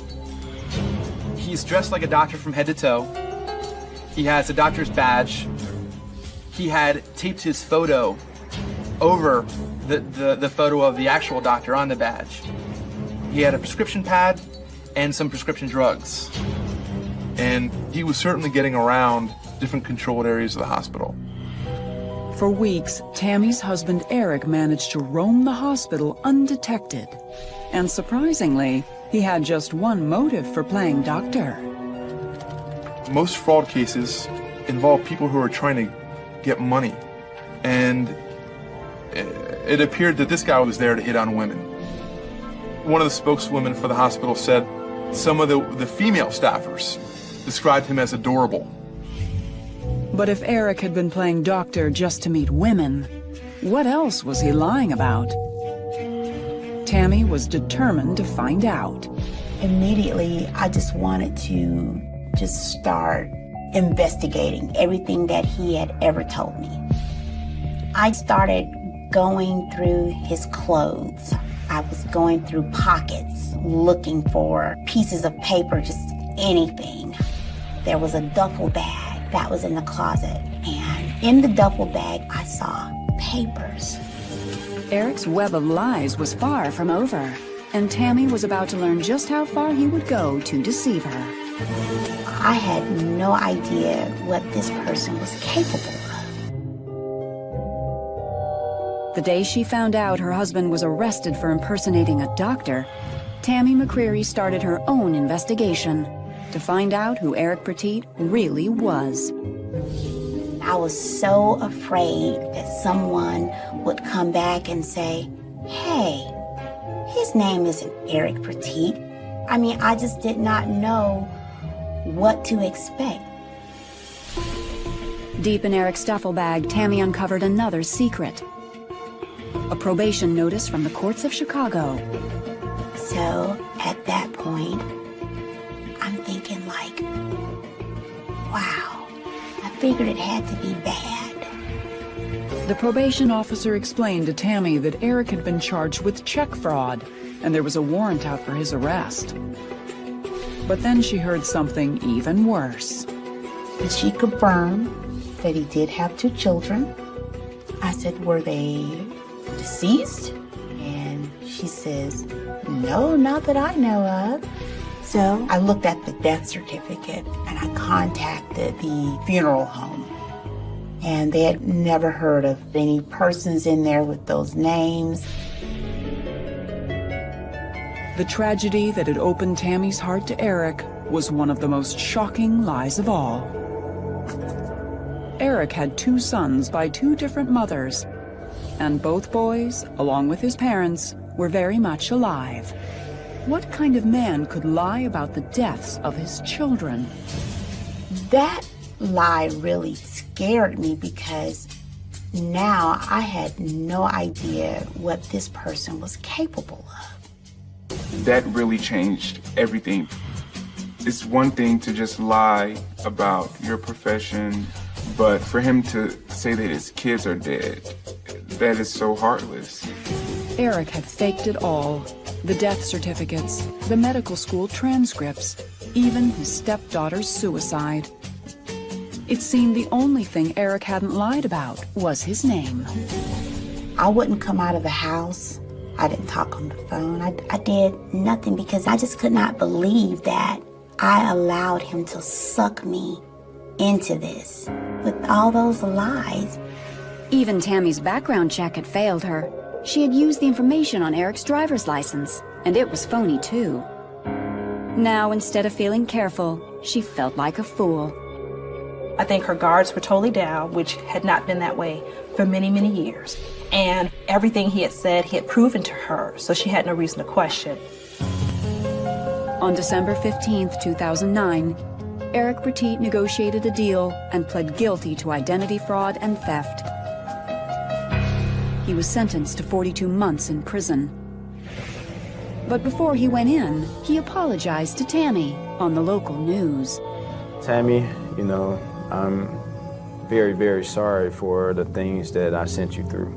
He's dressed like a doctor from head to toe. He has a doctor's badge. He had taped his photo over the photo of the actual doctor on the badge. He had a prescription pad and some prescription drugs. And he was certainly getting around different controlled areas of the hospital. For weeks, Tammy's husband Eric managed to roam the hospital undetected. And surprisingly, he had just one motive for playing doctor. Most fraud cases involve people who are trying to get money. And it appeared that this guy was there to hit on women. One of the spokeswomen for the hospital said some of the female staffers described him as adorable. But if Eric had been playing doctor just to meet women, what else was he lying about? Tammy was determined to find out. Immediately, I just wanted to just start investigating everything that he had ever told me. I started going through his clothes. I was going through pockets, looking for pieces of paper, just anything. There was a duffel bag that was in the closet, and in the duffel bag, I saw papers. Eric's web of lies was far from over, and Tammy was about to learn just how far he would go to deceive her. I had no idea what this person was capable of. The day she found out her husband was arrested for impersonating a doctor, Tammy McCreary started her own investigation to find out who Eric Petit really was. I was so afraid that someone would come back and say, hey, his name isn't Eric Petit. I mean, I just did not know what to expect. Deep in Eric's duffel bag, Tammy uncovered another secret. A probation notice from the courts of Chicago. So at that point, I'm thinking like, wow, I figured it had to be bad. The probation officer explained to Tammy that Eric had been charged with check fraud, and there was a warrant out for his arrest. But then she heard something even worse. And she confirmed that he did have 2 children. I said, were they deceased? And she says, no, not that I know of. So I looked at the death certificate and I contacted the funeral home. And they had never heard of any persons in there with those names. The tragedy that had opened Tammy's heart to Eric was one of the most shocking lies of all. Eric had 2 sons by 2 different mothers, and both boys, along with his parents, were very much alive. What kind of man could lie about the deaths of his children? That lie really scared me because now I had no idea what this person was capable of. That really changed everything. It's one thing to just lie about your profession, but for him to say that his kids are dead, that is so heartless. Eric had faked it all. The death certificates, the medical school transcripts, even his stepdaughter's suicide. It seemed the only thing Eric hadn't lied about was his name. I wouldn't come out of the house. I didn't talk on the phone. I did nothing because I just could not believe that I allowed him to suck me into this with all those lies. Even Tammy's background check had failed her. She had used the information on Eric's driver's license, and it was phony too. Now, instead of feeling careful, she felt like a fool. I think her guards were totally down, which had not been that way for many, many years. And everything he had said, he had proven to her, so she had no reason to question. On December 15th, 2009, Eric Petit negotiated a deal and pled guilty to identity fraud and theft. He was sentenced to 42 months in prison. But before he went in, he apologized to Tammy on the local news. Tammy, you know, I'm very, very sorry for the things that I sent you through.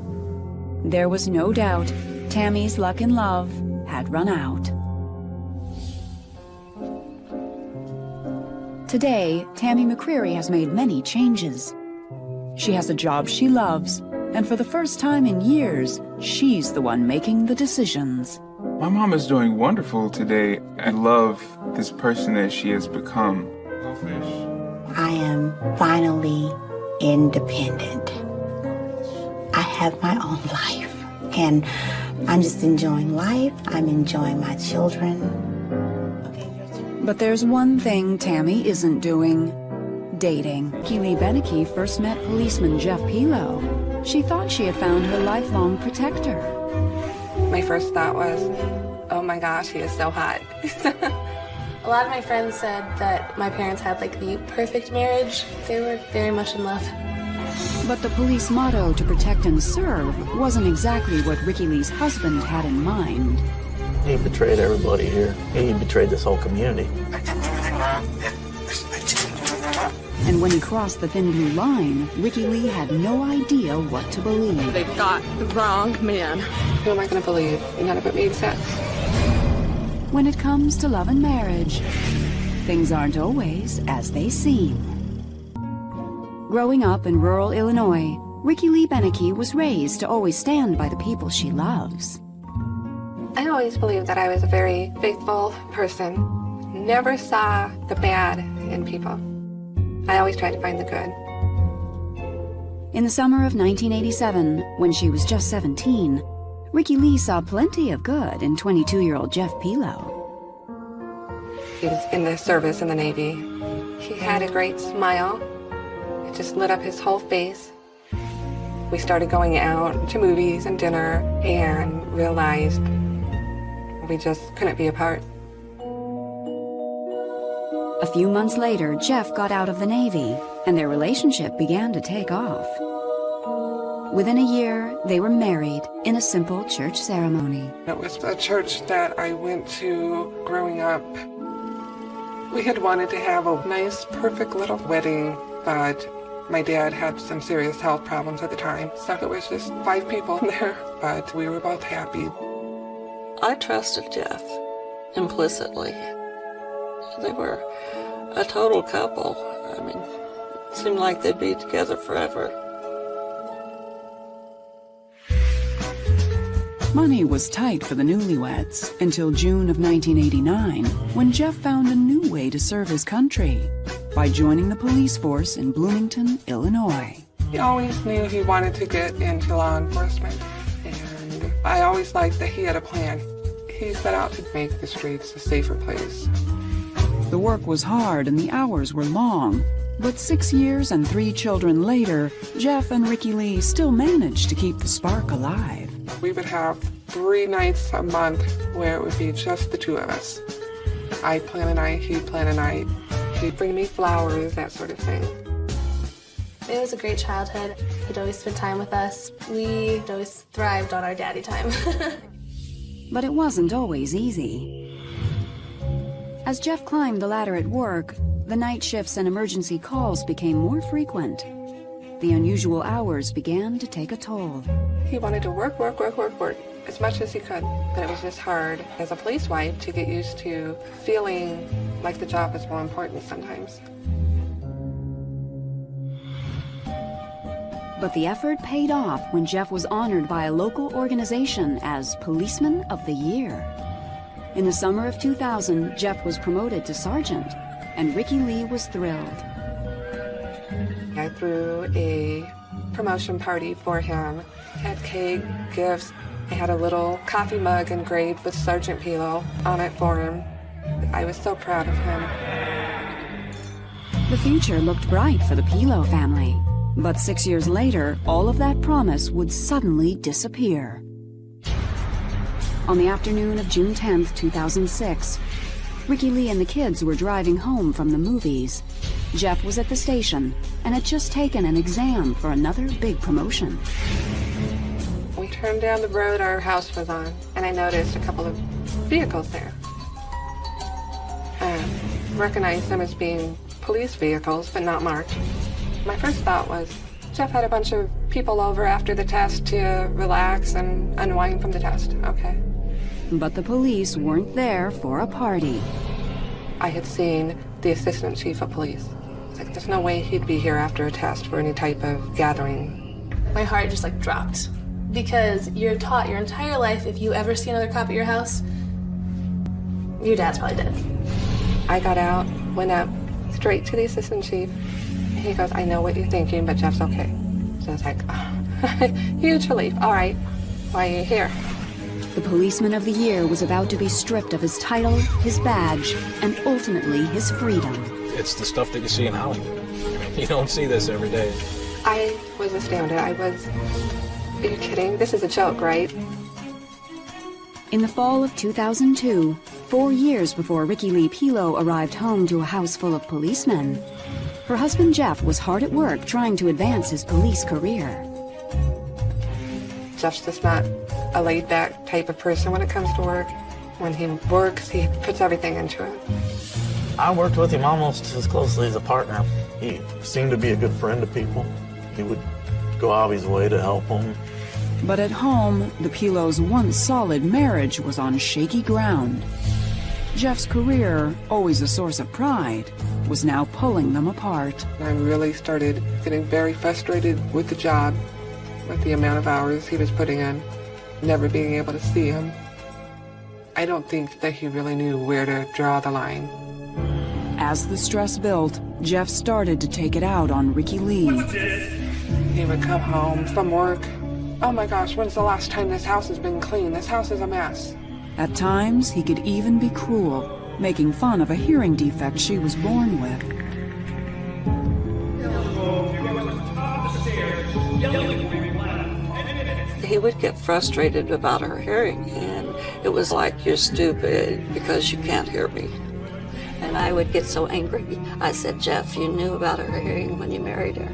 There was no doubt Tammy's luck in love had run out. Today, Tammy McCreary has made many changes. She has a job she loves, and for the first time in years, she's the one making the decisions. My mom is doing wonderful today. I love this person that she has become. Go fish. I am finally independent. I have my own life, and I'm just enjoying life. I'm enjoying my children. But there's one thing Tammy isn't doing. Dating. Keely Beneke first met policeman Jeff Pilo. She thought she had found her lifelong protector. My first thought was, oh my gosh, he is so hot. A lot of my friends said that my parents had like the perfect marriage. They were very much in love. But the police motto to protect and serve wasn't exactly what Ricky Lee's husband had in mind. He betrayed everybody here. He betrayed this whole community. And when he crossed the thin blue line, Ricky Lee had no idea what to believe. They've got the wrong man. Who am I going to believe? None of it made sense. When it comes to love and marriage, things aren't always as they seem. Growing up in rural Illinois, Ricky Lee Beneke was raised to always stand by the people she loves. I always believed that I was a very faithful person. Never saw the bad in people. I always tried to find the good. In the summer of 1987, when she was just 17, Ricky Lee saw plenty of good in 22-year-old Jeff Pilo. He was in the service in the Navy. He had a great smile. It just lit up his whole face. We started going out to movies and dinner and realized we just couldn't be apart. A few months later, Jeff got out of the Navy, and their relationship began to take off. Within a year, they were married in a simple church ceremony. It was a church that I went to growing up. We had wanted to have a nice, perfect little wedding, but my dad had some serious health problems at the time, so it was just 5 people in there, but we were both happy. I trusted Jeff implicitly. They were a total couple. I mean, it seemed like they'd be together forever. Money was tight for the newlyweds until June of 1989, when Jeff found a new way to serve his country by joining the police force in Bloomington, Illinois. He always knew he wanted to get into law enforcement, and I always liked that he had a plan. He set out to make the streets a safer place. The work was hard and the hours were long, but 6 years and 3 children later, Jeff and Ricky Lee still managed to keep the spark alive. We would have 3 nights a month where it would be just the 2 of us. I'd plan a night, he'd plan a night. He'd bring me flowers, that sort of thing. It was a great childhood. He'd always spend time with us. We always thrived on our daddy time. But it wasn't always easy. As Jeff climbed the ladder at work, the night shifts and emergency calls became more frequent. The unusual hours began to take a toll. He wanted to work as much as he could, but it was just hard as a police wife to get used to feeling like the job was more important sometimes. But the effort paid off when Jeff was honored by a local organization as Policeman of the Year. In the summer of 2000, Jeff was promoted to sergeant, and Ricky Lee was thrilled. I threw a promotion party for him. Had cake, gifts. I had a little coffee mug engraved with Sergeant Pilo on it for him. I was so proud of him. The future looked bright for the Pilo family. But 6 years later, all of that promise would suddenly disappear. On the afternoon of June 10th, 2006, Ricky Lee and the kids were driving home from the movies. Jeff was at the station and had just taken an exam for another big promotion. We turned down the road our house was on, and I noticed a couple of vehicles there. I recognized them as being police vehicles, but not marked. My first thought was, Jeff had a bunch of people over after the test to relax and unwind from the test. Okay. But the police weren't there for a party. I had seen the assistant chief of police. It's like, there's no way he'd be here after a test for any type of gathering. My heart just like dropped. Because you're taught your entire life, if you ever see another cop at your house, your dad's probably dead. I got out, went up, straight to the assistant chief. He goes, I know what you're thinking, but Jeff's okay. So it's like, oh, huge relief. All right, why are you here? The Policeman of the Year was about to be stripped of his title, his badge, and ultimately his freedom. It's the stuff that you see in Hollywood. You don't see this every day. I was astounded. Are you kidding? This is a joke, right? In the fall of 2002, 4 years before Ricky Lee Pilo arrived home to a house full of policemen, her husband Jeff was hard at work trying to advance his police career. Jeff's just not a laid-back type of person when it comes to work. When he works, he puts everything into it. I worked with him almost as closely as a partner. He seemed to be a good friend to people. He would go out of his way to help them. But at home, the Pilos' once solid marriage was on shaky ground. Jeff's career, always a source of pride, was now pulling them apart. I really started getting very frustrated with the job, with the amount of hours he was putting in, never being able to see him. I don't think that he really knew where to draw the line. As the stress built, Jeff started to take it out on Ricky Lee. He would come home from work. Oh my gosh, when's the last time this house has been clean? This house is a mess. At times, he could even be cruel, making fun of a hearing defect she was born with. He would get frustrated about her hearing, and it was like, you're stupid because you can't hear me. And I would get so angry. I said, Jeff, you knew about her hearing when you married her.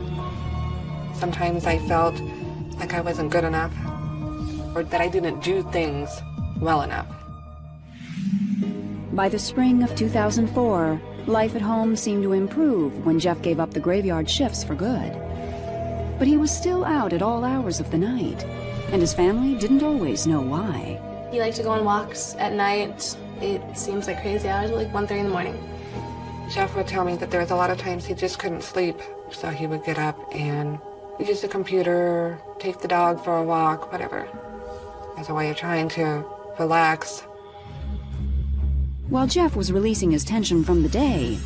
Sometimes I felt like I wasn't good enough, or that I didn't do things well enough. By the spring of 2004, life at home seemed to improve when Jeff gave up the graveyard shifts for good. But he was still out at all hours of the night, and his family didn't always know why. He liked to go on walks at night. It seems like crazy hours, like 1:30 in the morning. Jeff would tell me that there was a lot of times he just couldn't sleep, so he would get up and use the computer, take the dog for a walk, whatever, as a way of trying to relax. While Jeff was releasing his tension from the day,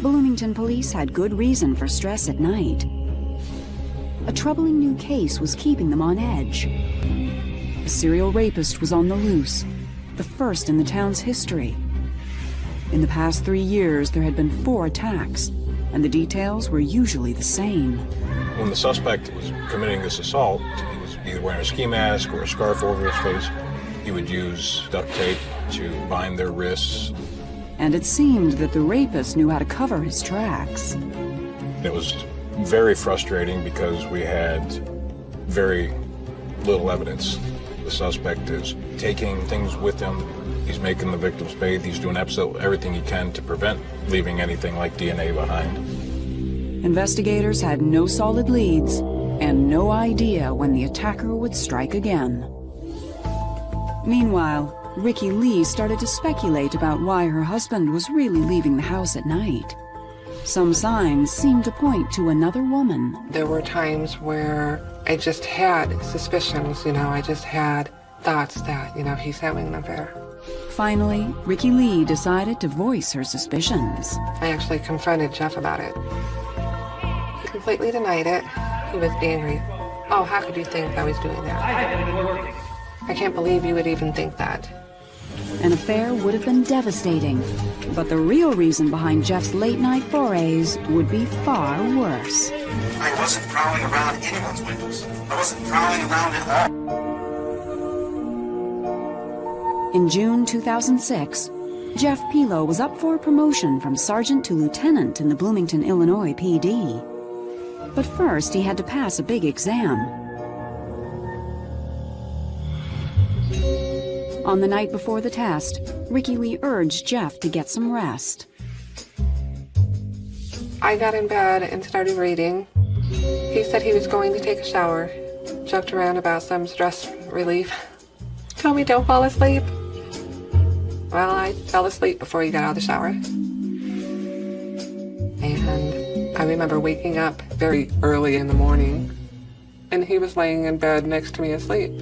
Bloomington police had good reason for stress at night. A troubling new case was keeping them on edge. A serial rapist was on the loose, the first in the town's history. In the past 3 years, there had been 4 attacks, and the details were usually the same. When the suspect was committing this assault, he was either wearing a ski mask or a scarf over his face. He would use duct tape to bind their wrists. And it seemed that the rapist knew how to cover his tracks. It was very frustrating because we had very little evidence. The suspect is taking things with him. He's making the victims bathe. He's doing absolutely everything he can to prevent leaving anything like DNA behind. Investigators had no solid leads and no idea when the attacker would strike again. Meanwhile, Ricky Lee started to speculate about why her husband was really leaving the house at night. Some signs seemed to point to another woman. There were times where I just had suspicions, I just had thoughts that, he's having an affair. Finally, Ricky Lee decided to voice her suspicions. I actually confronted Jeff about it. He completely denied it. He was angry. Oh, how could you think I was doing that? I can't believe you would even think that. An affair would have been devastating, but the real reason behind Jeff's late-night forays would be far worse. I wasn't prowling around anyone's windows. I wasn't prowling around at all. In June 2006, Jeff Pilo was up for a promotion from sergeant to lieutenant in the Bloomington, Illinois PD. But first, he had to pass a big exam. On the night before the test, Ricky Lee urged Jeff to get some rest. I got in bed and started reading. He said he was going to take a shower, joked around about some stress relief. Told me don't fall asleep. Well, I fell asleep before he got out of the shower. And I remember waking up very early in the morning, and he was laying in bed next to me asleep.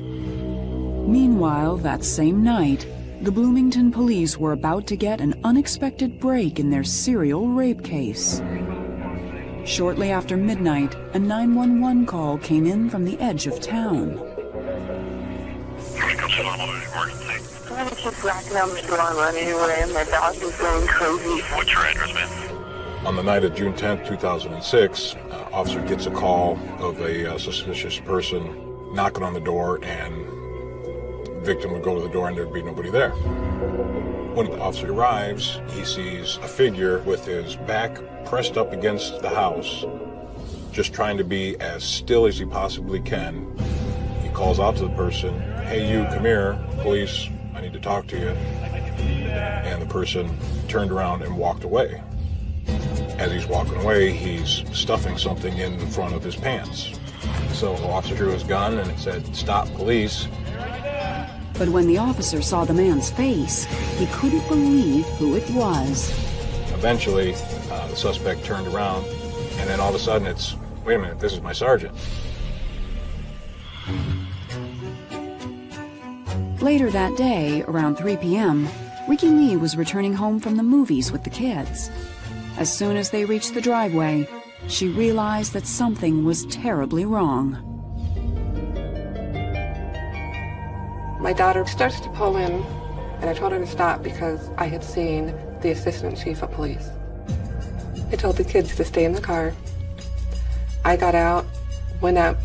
Meanwhile, that same night, The Bloomington police were about to get an unexpected break in their serial rape case. Shortly after midnight, a 911 call came in from the edge of town. What's your address, man? On the night of June 10th, 2006, officer gets a call of a suspicious person knocking on the door, and the victim would go to the door and there'd be nobody there. When the officer arrives, he sees a figure with his back pressed up against the house, just trying to be as still as he possibly can. He calls out to the person, "Hey, you, come here, police, I need to talk to you." And the person turned around and walked away. As he's walking away, he's stuffing something in front of his pants. So the officer drew his gun and said, "Stop, police." But when the officer saw the man's face, he couldn't believe who it was. Eventually, the suspect turned around, and then all of a sudden it's, "Wait a minute, this is my sergeant." Later that day, around 3 p.m., Ricky Lee was returning home from the movies with the kids. As soon as they reached the driveway, she realized that something was terribly wrong. My daughter starts to pull in, and I told her to stop because I had seen the assistant chief of police. I told the kids to stay in the car. I got out, went up,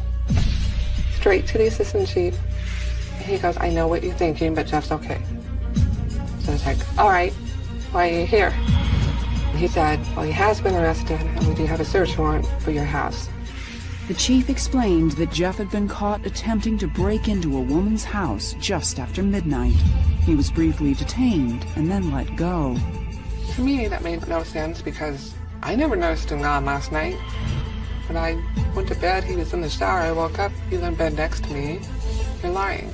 straight to the assistant chief. He goes, "I know what you're thinking, but Jeff's okay." So I was like, "All right, why are you here?" He said, "Well, he has been arrested, and we do have a search warrant for your house." The chief explained that Jeff had been caught attempting to break into a woman's house just after midnight. He was briefly detained and then let go. To me, that made no sense because I never noticed him gone last night. When I went to bed, he was in the shower. I woke up, he was in bed next to me. You're lying.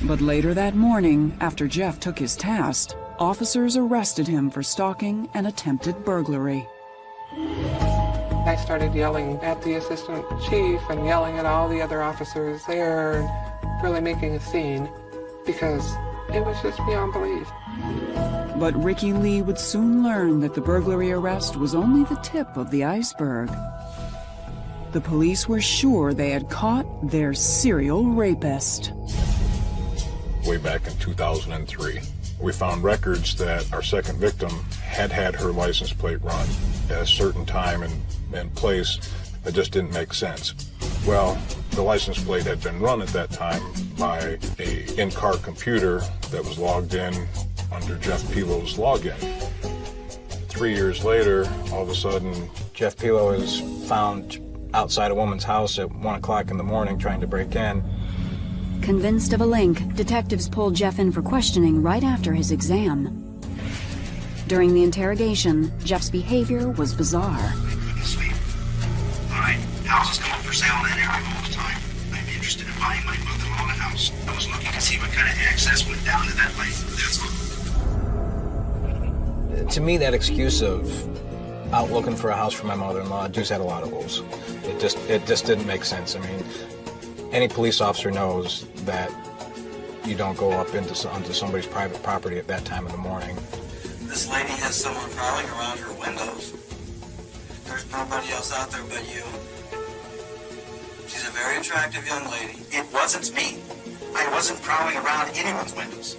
But later that morning, after Jeff took his test, officers arrested him for stalking and attempted burglary. I started yelling at the assistant chief and yelling at all the other officers there and really making a scene because it was just beyond belief. But Ricky Lee would soon learn that the burglary arrest was only the tip of the iceberg. The police were sure they had caught their serial rapist. Way back in 2003, we found records that our second victim had had her license plate run at a certain time and place that just didn't make sense. Well, the license plate had been run at that time by a in-car computer that was logged in under Jeff Pilo's login. 3 years later, all of a sudden, Jeff Pilo is found outside a woman's house at 1 o'clock in the morning trying to break in. Convinced of a link, detectives pulled Jeff in for questioning right after his exam. During the interrogation, Jeff's behavior was bizarre. Alright, houses come up for sale in that area all the time. I'd be interested in buying my mother-in-law a house. I was looking to see what kind of access went down to that place. That's all. To me, that excuse of out looking for a house for my mother-in-law just had a lot of holes. It just didn't make sense. I mean, any police officer knows that you don't go up onto somebody's private property at that time of the morning. This lady has someone prowling around her windows. There's nobody else out there but you. She's a very attractive young lady. It wasn't me. I wasn't prowling around anyone's windows.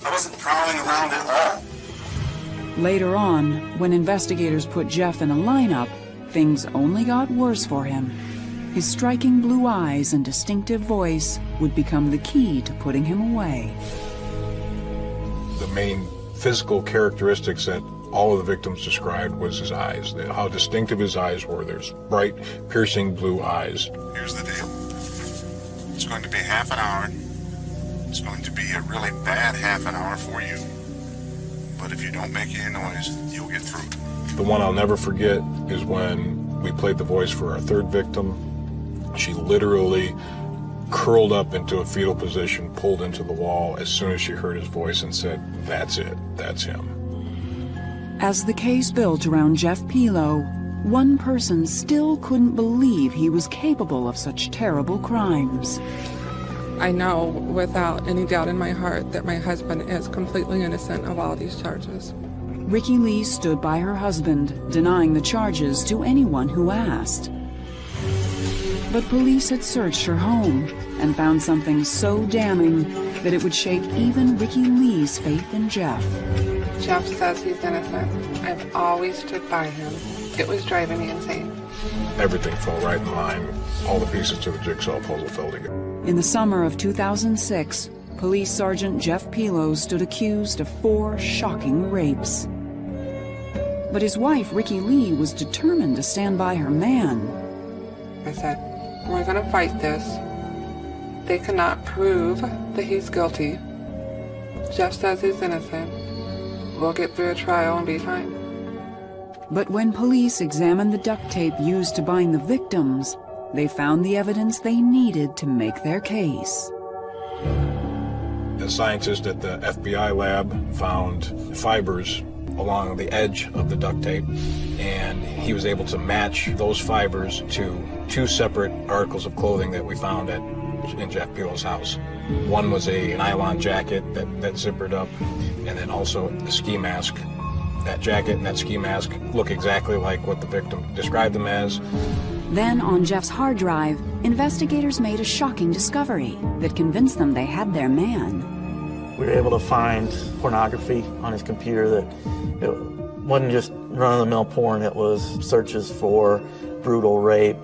I wasn't prowling around at all. Later on, when investigators put Jeff in a lineup, things only got worse for him. His striking blue eyes and distinctive voice would become the key to putting him away. the main physical characteristics that all of the victims described was his eyes, how distinctive his eyes were. There's bright, piercing blue eyes. Here's the deal. It's going to be half an hour. It's going to be a really bad half an hour for you. But if you don't make any noise, you'll get through. The one I'll never forget is when we played the voice for our third victim. She literally curled up into a fetal position, pulled into the wall as soon as she heard his voice and said, "That's it, that's him." As the case built around Jeff Pilo, one person still couldn't believe he was capable of such terrible crimes. I know without any doubt in my heart that my husband is completely innocent of all these charges. Ricky Lee stood by her husband, denying the charges to anyone who asked. But police had searched her home and found something so damning that it would shake even Ricky Lee's faith in Jeff. Jeff says he's innocent. I've always stood by him. It was driving me insane. Everything fell right in line. All the pieces to the jigsaw puzzle fell together. In the summer of 2006, Police Sergeant Jeff Pilo stood accused of 4 shocking rapes. But his wife, Ricky Lee, was determined to stand by her man. I said, we're going to fight this. They cannot prove that he's guilty. Jeff says he's innocent. We'll get through a trial and be fine. But when police examined the duct tape used to bind the victims, they found the evidence they needed to make their case. The scientist at the FBI lab found fibers along the edge of the duct tape, and he was able to match those fibers to 2 separate articles of clothing that we found in Jeff Pilo's house. One was a nylon jacket that zippered up, and then also the ski mask. That jacket and that ski mask look exactly like what the victim described them as. Then, on Jeff's hard drive, investigators made a shocking discovery that convinced them they had their man. We were able to find pornography on his computer that it wasn't just run-of-the-mill porn, it was searches for brutal rape.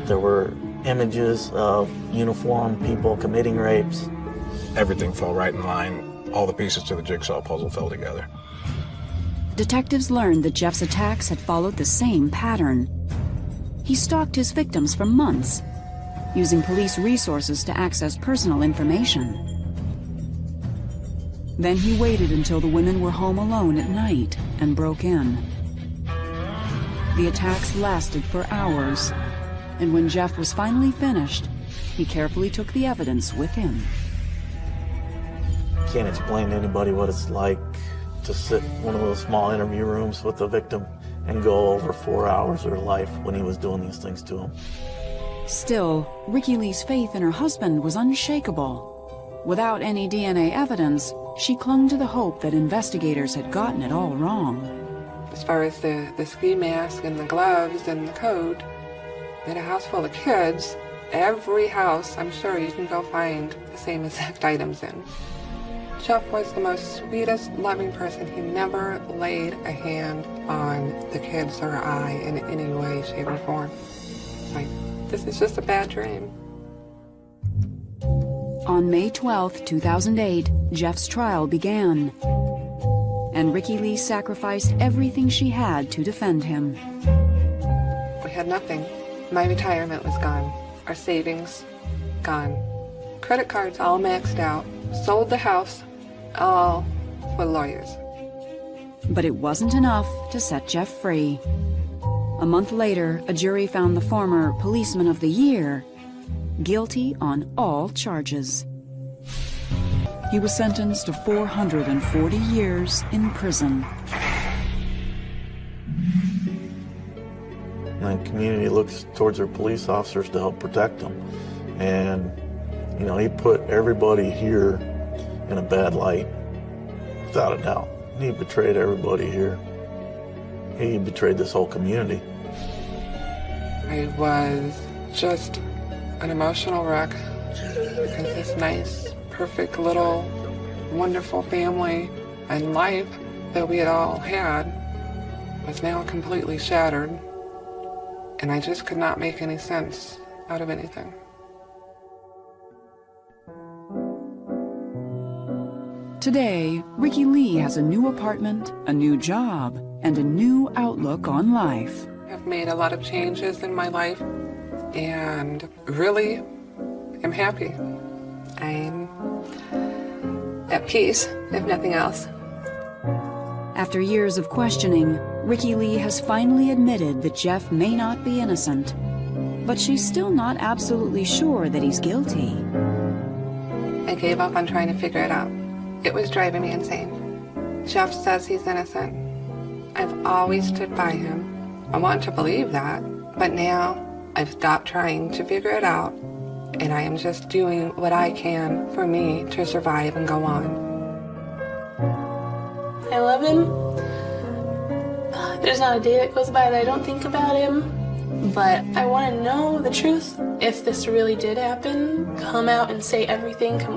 There were images of uniformed people committing rapes. Everything fell right in line. All the pieces to the jigsaw puzzle fell together. Detectives learned that Jeff's attacks had followed the same pattern. He stalked his victims for months, using police resources to access personal information. Then he waited until the women were home alone at night and broke in. The attacks lasted for hours, and when Jeff was finally finished, he carefully took the evidence with him. Can't explain to anybody what it's like to sit in one of those small interview rooms with the victim and go over 4 hours of her life when he was doing these things to him. Still, Ricky Lee's faith in her husband was unshakable. Without any DNA evidence, she clung to the hope that investigators had gotten it all wrong. As far as the ski mask and the gloves and the coat, in a house full of kids, every house, I'm sure you can go find the same exact items in. Jeff was the most sweetest, loving person. He never laid a hand on the kids or I in any way, shape, or form. Like, this is just a bad dream. On May 12, 2008, Jeff's trial began, and Ricky Lee sacrificed everything she had to defend him. We had nothing. My retirement was gone. Our savings, gone. Credit cards all maxed out. Sold the house, all for lawyers. But it wasn't enough to set Jeff free. A month later, a jury found the former Policeman of the Year guilty on all charges. He was sentenced to 440 years in prison. And the community looks towards their police officers to help protect them. And, you know, he put everybody here in a bad light, without a doubt. He betrayed everybody here. He betrayed this whole community. I was just an emotional wreck because this nice, perfect little, wonderful family and life that we had all had was now completely shattered, and I just could not make any sense out of anything. Today, Ricky Lee has a new apartment, a new job, and a new outlook on life. I've made a lot of changes in my life and really am happy. I'm at peace, if nothing else. After years of questioning, Ricky Lee has finally admitted that Jeff may not be innocent, but she's still not absolutely sure that he's guilty. I gave up on trying to figure it out. It was driving me insane. Jeff says he's innocent. I've always stood by him. I want to believe that, but now I've stopped trying to figure it out, and I am just doing what I can for me to survive and go on. I love him. There's not a day that goes by that I don't think about him. But I want to know the truth. If this really did happen, come out and say everything. Come